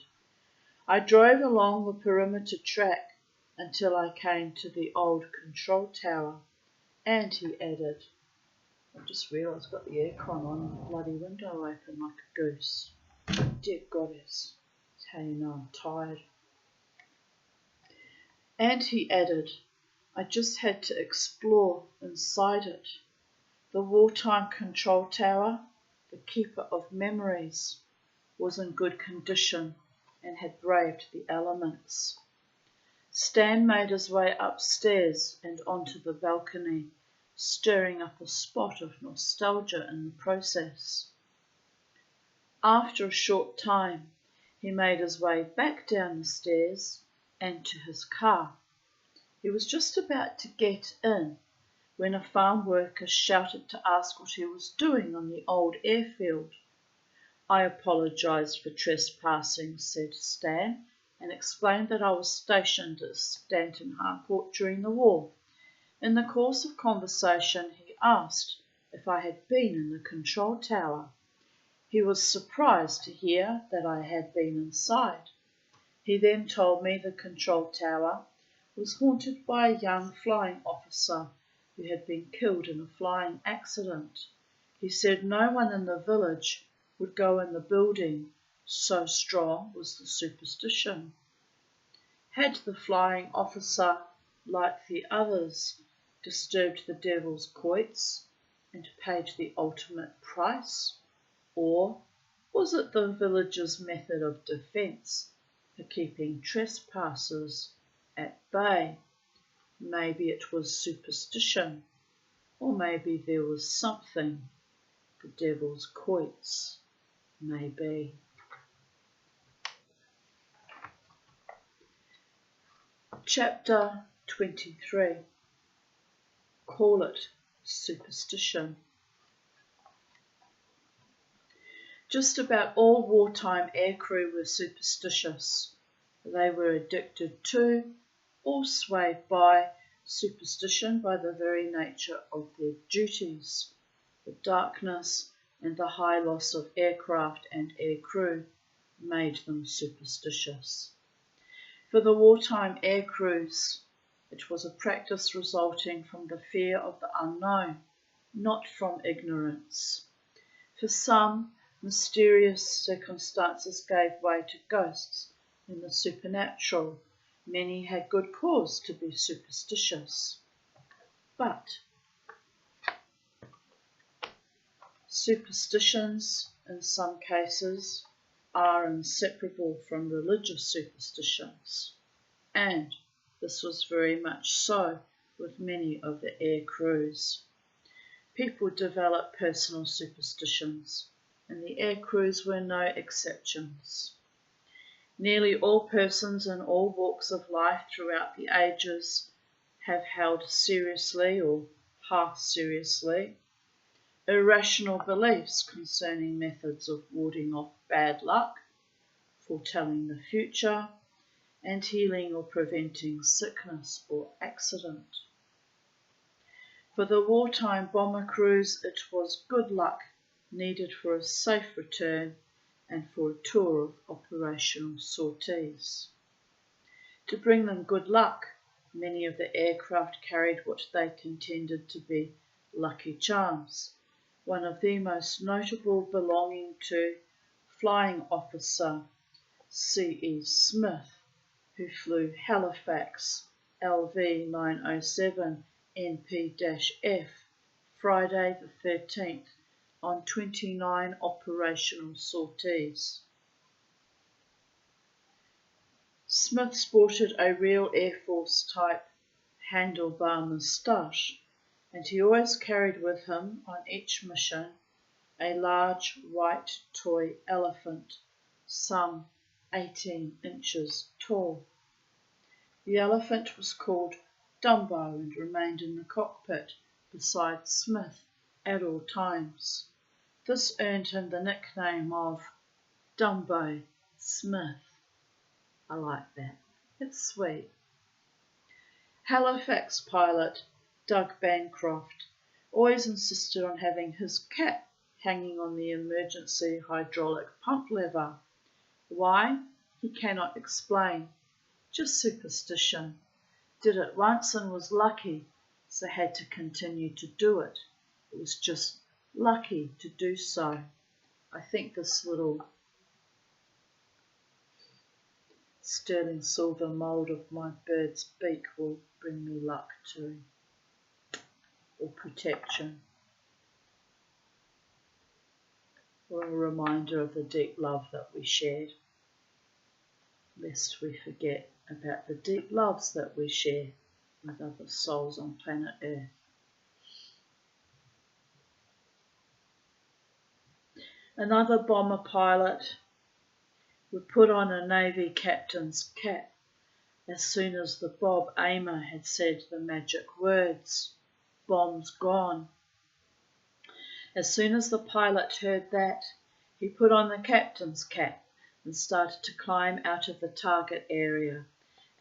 I drove along the perimeter track until I came to the old control tower, and he added, I just realised I've got the aircon on and the bloody window open like a goose. Dear goddess, that's how you know I'm tired. And he added, I just had to explore inside it. The wartime control tower, the keeper of memories, was in good condition and had braved the elements. Stan made his way upstairs and onto the balcony, stirring up a spot of nostalgia in the process. After a short time, he made his way back down the stairs and to his car. He was just about to get in when a farm worker shouted to ask what he was doing on the old airfield. I apologised for trespassing, said Stan, and explained that I was stationed at Stanton Harcourt during the war. In the course of conversation, he asked if I had been in the control tower. He was surprised to hear that I had been inside. He then told me the control tower was haunted by a young flying officer who had been killed in a flying accident. He said no one in the village would go in the building, so strong was the superstition. Had the flying officer, like the others, disturbed the Devil's Quoits and paid the ultimate price? Or was it the villagers' method of defence for keeping trespassers at bay? Maybe it was superstition, or maybe there was something. The Devil's Quoits, maybe. Chapter 23. Call it superstition. Just about all wartime aircrew were superstitious. They were addicted to, or swayed by, superstition by the very nature of their duties. The darkness and the high loss of aircraft and aircrew made them superstitious. For the wartime aircrews, it was a practice resulting from the fear of the unknown, not from ignorance. For some, mysterious circumstances gave way to ghosts and the supernatural. Many had good cause to be superstitious. But superstitions, in some cases, are inseparable from religious superstitions, and this was very much so with many of the air crews. People develop personal superstitions, and the air crews were no exceptions. Nearly all persons in all walks of life throughout the ages have held seriously or half seriously irrational beliefs concerning methods of warding off bad luck, foretelling the future, and healing or preventing sickness or accident. For the wartime bomber crews, it was good luck needed for a safe return and for a tour of operational sorties. To bring them good luck, many of the aircraft carried what they contended to be lucky charms, one of the most notable belonging to Flying Officer C.E. Smith, who flew Halifax LV 907 NP-F Friday the 13th on 29 operational sorties. Smith sported a real Air Force type handlebar moustache, and he always carried with him on each mission a large white toy elephant, some 18 inches tall. The elephant was called Dumbo and remained in the cockpit beside Smith at all times. This earned him the nickname of Dumbo Smith. I like that. It's sweet. Halifax pilot Doug Bancroft always insisted on having his cap hanging on the emergency hydraulic pump lever. Why? He cannot explain. Just superstition. Did it once and was lucky, so had to continue to do it. It was just lucky to do so. I think this little sterling silver mould of my bird's beak will bring me luck too, or protection, or a reminder of the deep love that we shared, lest we forget about the deep loves that we share with other souls on planet Earth. Another bomber pilot would put on a Navy captain's cap as soon as the Bob Aimer had said the magic words, "Bombs gone." As soon as the pilot heard that, he put on the captain's cap and started to climb out of the target area.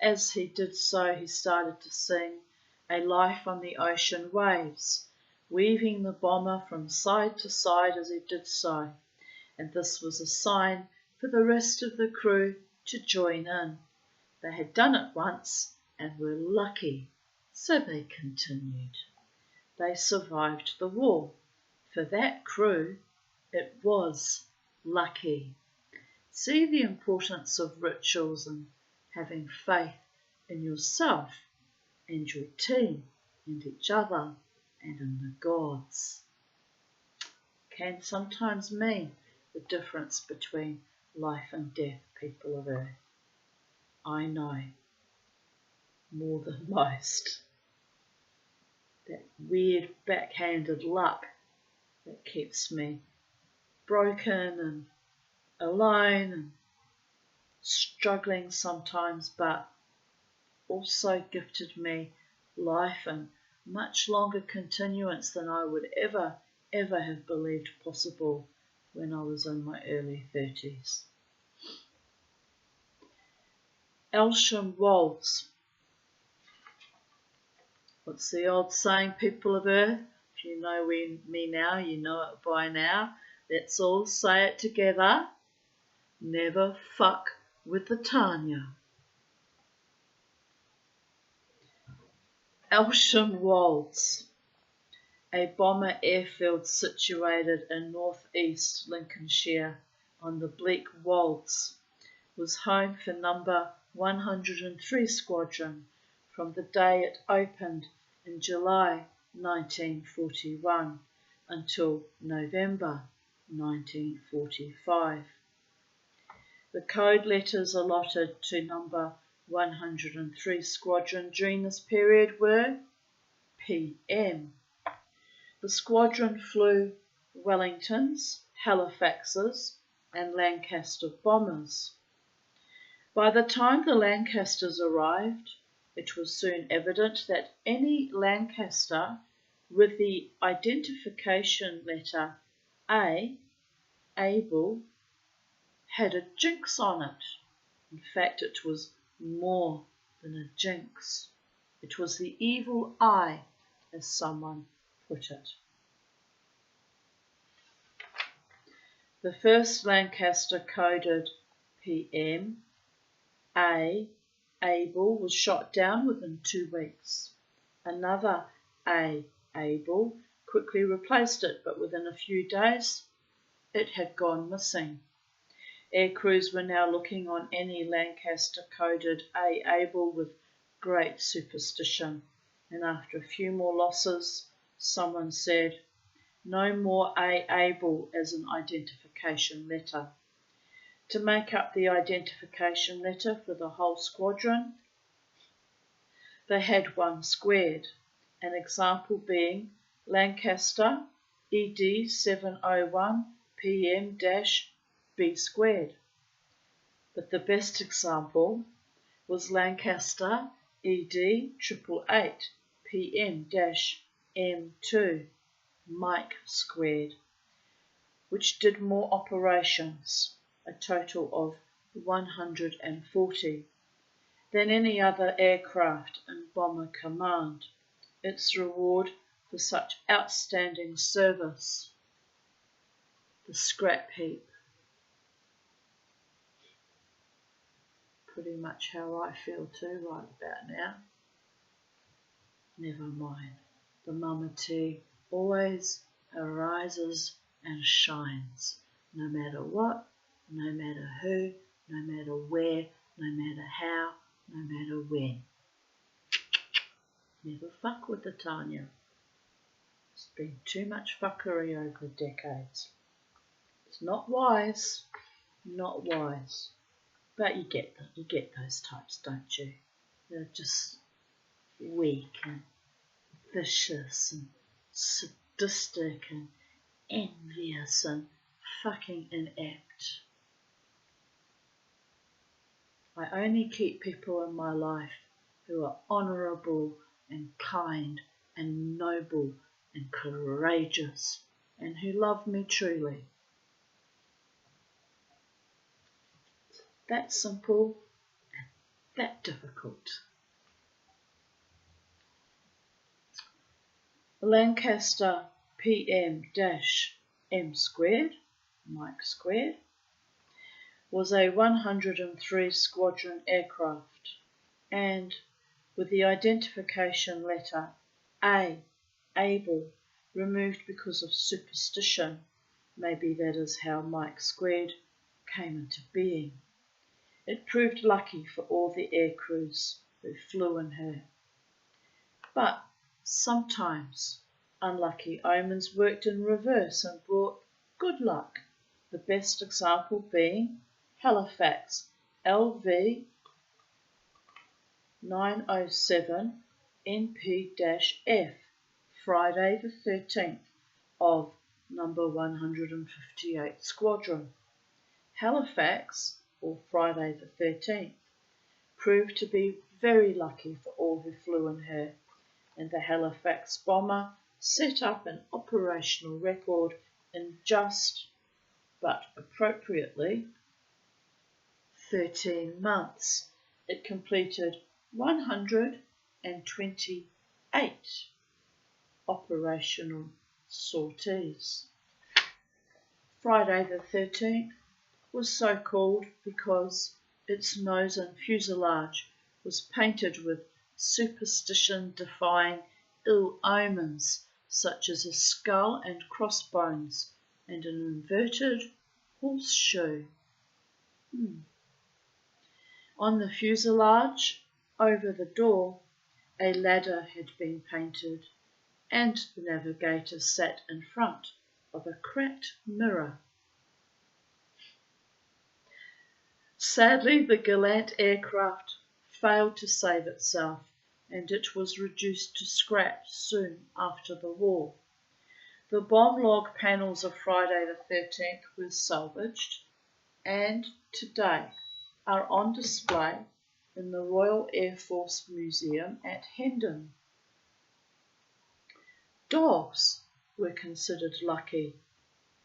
As he did so, he started to sing "A Life on the Ocean Waves," weaving the bomber from side to side as he did so, and this was a sign for the rest of the crew to join in. They had done it once and were lucky, so they continued. They survived the war. For that crew, it was lucky. See the importance of rituals and having faith in yourself and your team and each other and in the gods. Can sometimes mean the difference between life and death, people of Earth. I know more than most. That weird backhanded luck that keeps me broken and alone and struggling sometimes, but also gifted me life and much longer continuance than I would ever have believed possible when I was in my early 30s. Elsham Waltz. What's the old saying, people of Earth? If you know me now, you know it by now. Let's all say it together. Never fuck with the Tanya. Elsham Wolds, a bomber airfield situated in northeast Lincolnshire on the Bleak Wolds, was home for number 103 Squadron from the day it opened in July 1941 until November 1945. The code letters allotted to number 103 Squadron during this period were PM. The squadron flew Wellingtons, Halifaxes and Lancaster bombers. By the time the Lancasters arrived, it was soon evident that any Lancaster with the identification letter A, able, had a jinx on it. In fact, it was more than a jinx. It was the evil eye, as someone put it. The first Lancaster coded PM, Able, was shot down within 2 weeks. Another Able quickly replaced it, but within a few days it had gone missing. Air crews were now looking on any Lancaster coded Able with great superstition, and after a few more losses, someone said, "No more Able as an identification letter." To make up the identification letter for the whole squadron, they had one squared, an example being Lancaster ED 701 PM-B squared. But the best example was Lancaster ED 888 PM-M2 Mike squared, which did more operations, a total of 140, than any other aircraft in Bomber Command, its reward for such outstanding service. The scrap heap. Pretty much how I feel too right about now. Never mind. The Mamati always arises and shines, no matter what, no matter who, no matter where, no matter how, no matter when. Never fuck with the Tanya. There's been too much fuckery over decades. It's not wise, not wise. But you get them, you get those types, don't you? They're just weak and vicious and sadistic and envious and fucking inept. I only keep people in my life who are honourable and kind and noble and courageous and who love me truly. It's that simple and that difficult. Lancaster PM-M squared, Mike squared, was a 103 squadron aircraft, and with the identification letter A, Able, removed because of superstition, maybe that is how Mike squared came into being. It proved lucky for all the air crews who flew in her. But sometimes unlucky omens worked in reverse and brought good luck, the best example being Halifax LV 907 NP-F, Friday the 13th of number 158 Squadron. Halifax, or Friday the 13th, proved to be very lucky for all who flew in her, and the Halifax bomber set up an operational record in just, but appropriately, 13 months. It completed 128 operational sorties. Friday the 13th was so called because its nose and fuselage was painted with superstition-defying ill omens such as a skull and crossbones and an inverted horseshoe. On the fuselage, over the door, a ladder had been painted, and the navigator sat in front of a cracked mirror. Sadly, the gallant aircraft failed to save itself, and it was reduced to scrap soon after the war. The bomb log panels of Friday the 13th were salvaged, and today are on display in the Royal Air Force Museum at Hendon. Dogs were considered lucky.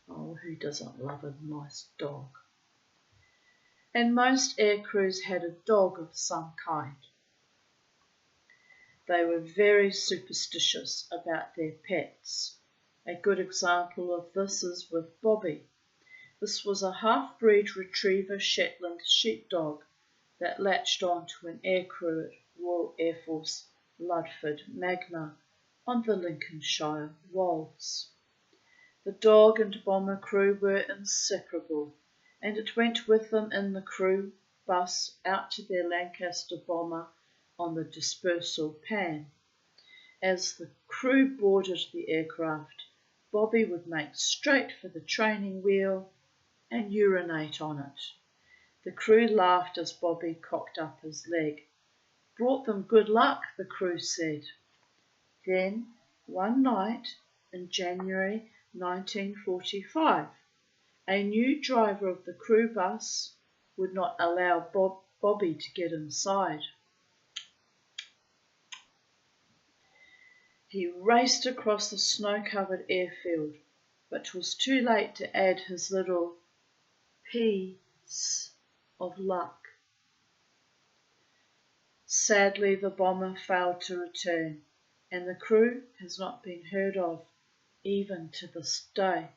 Oh, who doesn't love a nice dog? and most air crews had a dog of some kind. They were very superstitious about their pets. A good example of this is with Bobby. This was a half-breed retriever Shetland sheepdog that latched on to an aircrew at Royal Air Force Ludford Magna on the Lincolnshire Wolds. The dog and bomber crew were inseparable, and it went with them in the crew bus out to their Lancaster bomber on the dispersal pan. As the crew boarded the aircraft, Bobby would make straight for the training wheel and urinate on it. The crew laughed as Bobby cocked up his leg. Brought them good luck, the crew said. Then, one night in January 1945, a new driver of the crew bus would not allow Bobby to get inside. He raced across the snow-covered airfield, but was too late to add his little piece of luck. Sadly, the bomber failed to return, and the crew has not been heard of, even to this day.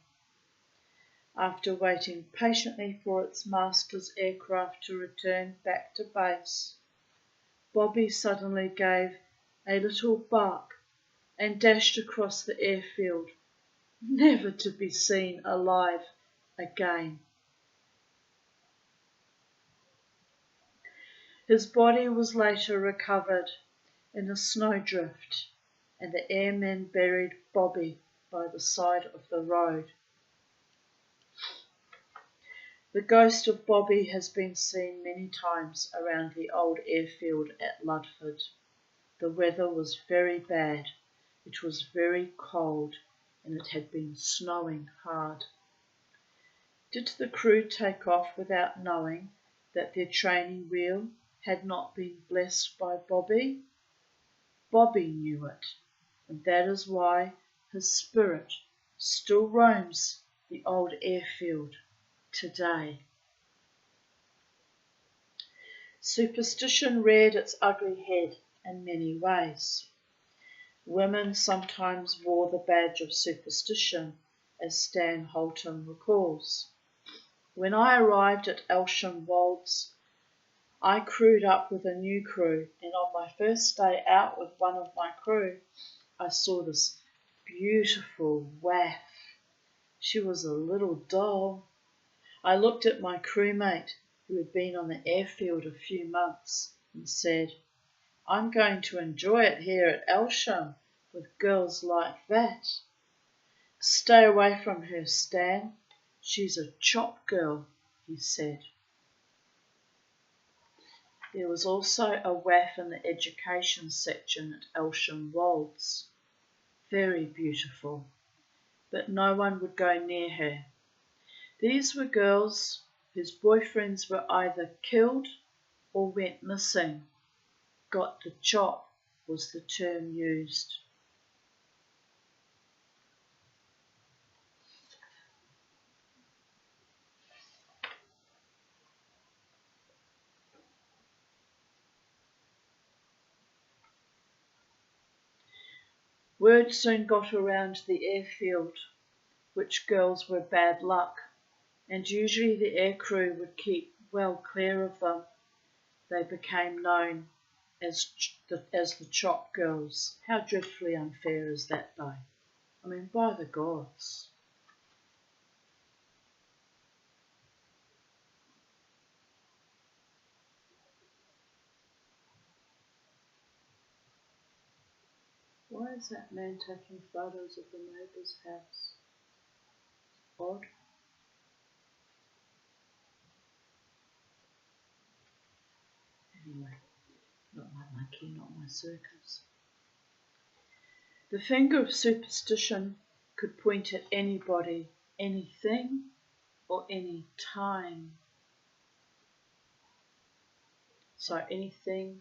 After waiting patiently for its master's aircraft to return back to base, Bobby suddenly gave a little bark and dashed across the airfield, never to be seen alive again. His body was later recovered in a snowdrift, and the airmen buried Bobby by the side of the road. The ghost of Bobby has been seen many times around the old airfield at Ludford. The weather was very bad. It was very cold, and it had been snowing hard. Did the crew take off without knowing that their training wheel had not been blessed by Bobby? Bobby knew it, and that is why his spirit still roams the old airfield today. Superstition reared its ugly head in many ways. Women sometimes wore the badge of superstition, as Stan Holton recalls. When I arrived at Elsham Wolds, I crewed up with a new crew, and on my first day out with one of my crew, I saw this beautiful waif. She was a little doll. I looked at my crewmate, who had been on the airfield a few months, and said, I'm going to enjoy it here at Elsham with girls like that. Stay away from her, Stan. She's a chop girl, he said. There was also a waif in the education section at Elsham Wolds. Very beautiful, but no one would go near her. These were girls whose boyfriends were either killed or went missing. Got the chop was the term used. Word soon got around the airfield which girls were bad luck, and usually the aircrew would keep well clear of them. They became known as the chop girls. How dreadfully unfair is that, though? I mean, by the gods. Why is that man taking photos of the neighbour's house? Odd. Anyway, not my monkey, not my circus. The finger of superstition could point at anybody, anything, or any time. So anything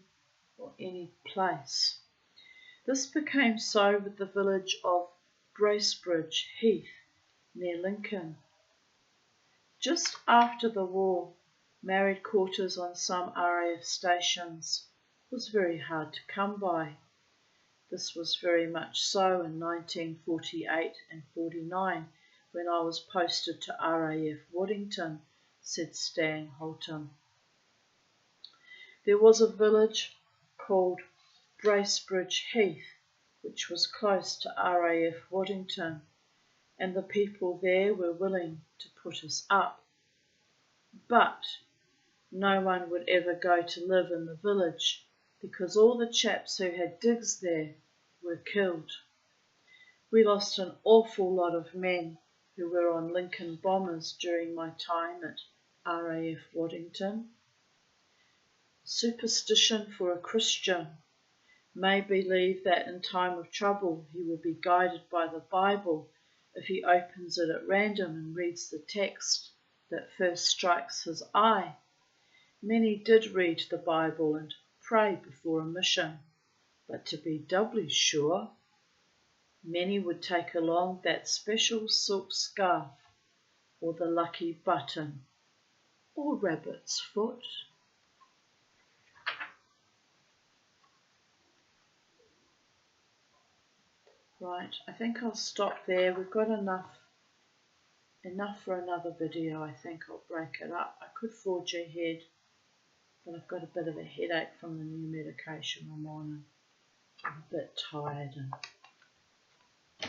or any place. This became so with the village of Bracebridge Heath near Lincoln. Just after the war, Married quarters on some RAF stations was very hard to come by. This was very much so in 1948 and 49 when I was posted to RAF Waddington, said Stan Holton. There was a village called Bracebridge Heath, which was close to RAF Waddington, and the people there were willing to put us up. But no one would ever go to live in the village because all the chaps who had digs there were killed. We lost an awful lot of men who were on Lincoln bombers during my time at RAF Waddington. Superstition for a Christian may believe that in time of trouble he will be guided by the Bible if he opens it at random and reads the text that first strikes his eye. Many did read the Bible and pray before a mission, but to be doubly sure, many would take along that special silk scarf, or the lucky button, or rabbit's foot. Right, I think I'll stop there. We've got enough for another video. I think I'll break it up. I could forge ahead, but I've got a bit of a headache from the new medication I'm on, and I'm a bit tired, and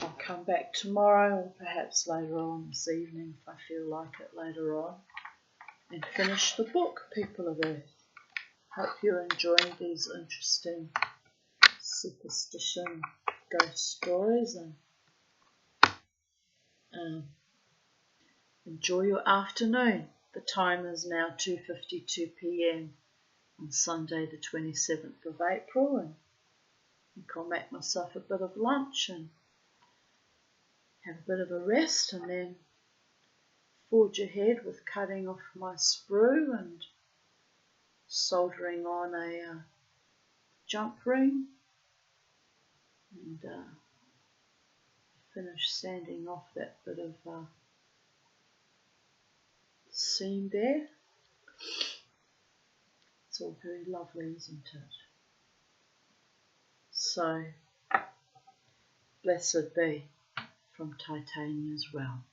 I'll come back tomorrow or perhaps later on this evening if I feel like it later on and finish the book, People of Earth. Hope you're enjoying these interesting superstition ghost stories, and enjoy your afternoon. The time is now 2:52 p.m. on Sunday the 27th of April, and I think I'll make myself a bit of lunch and have a bit of a rest, and then forge ahead with cutting off my sprue and soldering on a jump ring, and finish sanding off that bit of seam there. It's all very lovely, isn't it? So, blessed be from Titania's realm.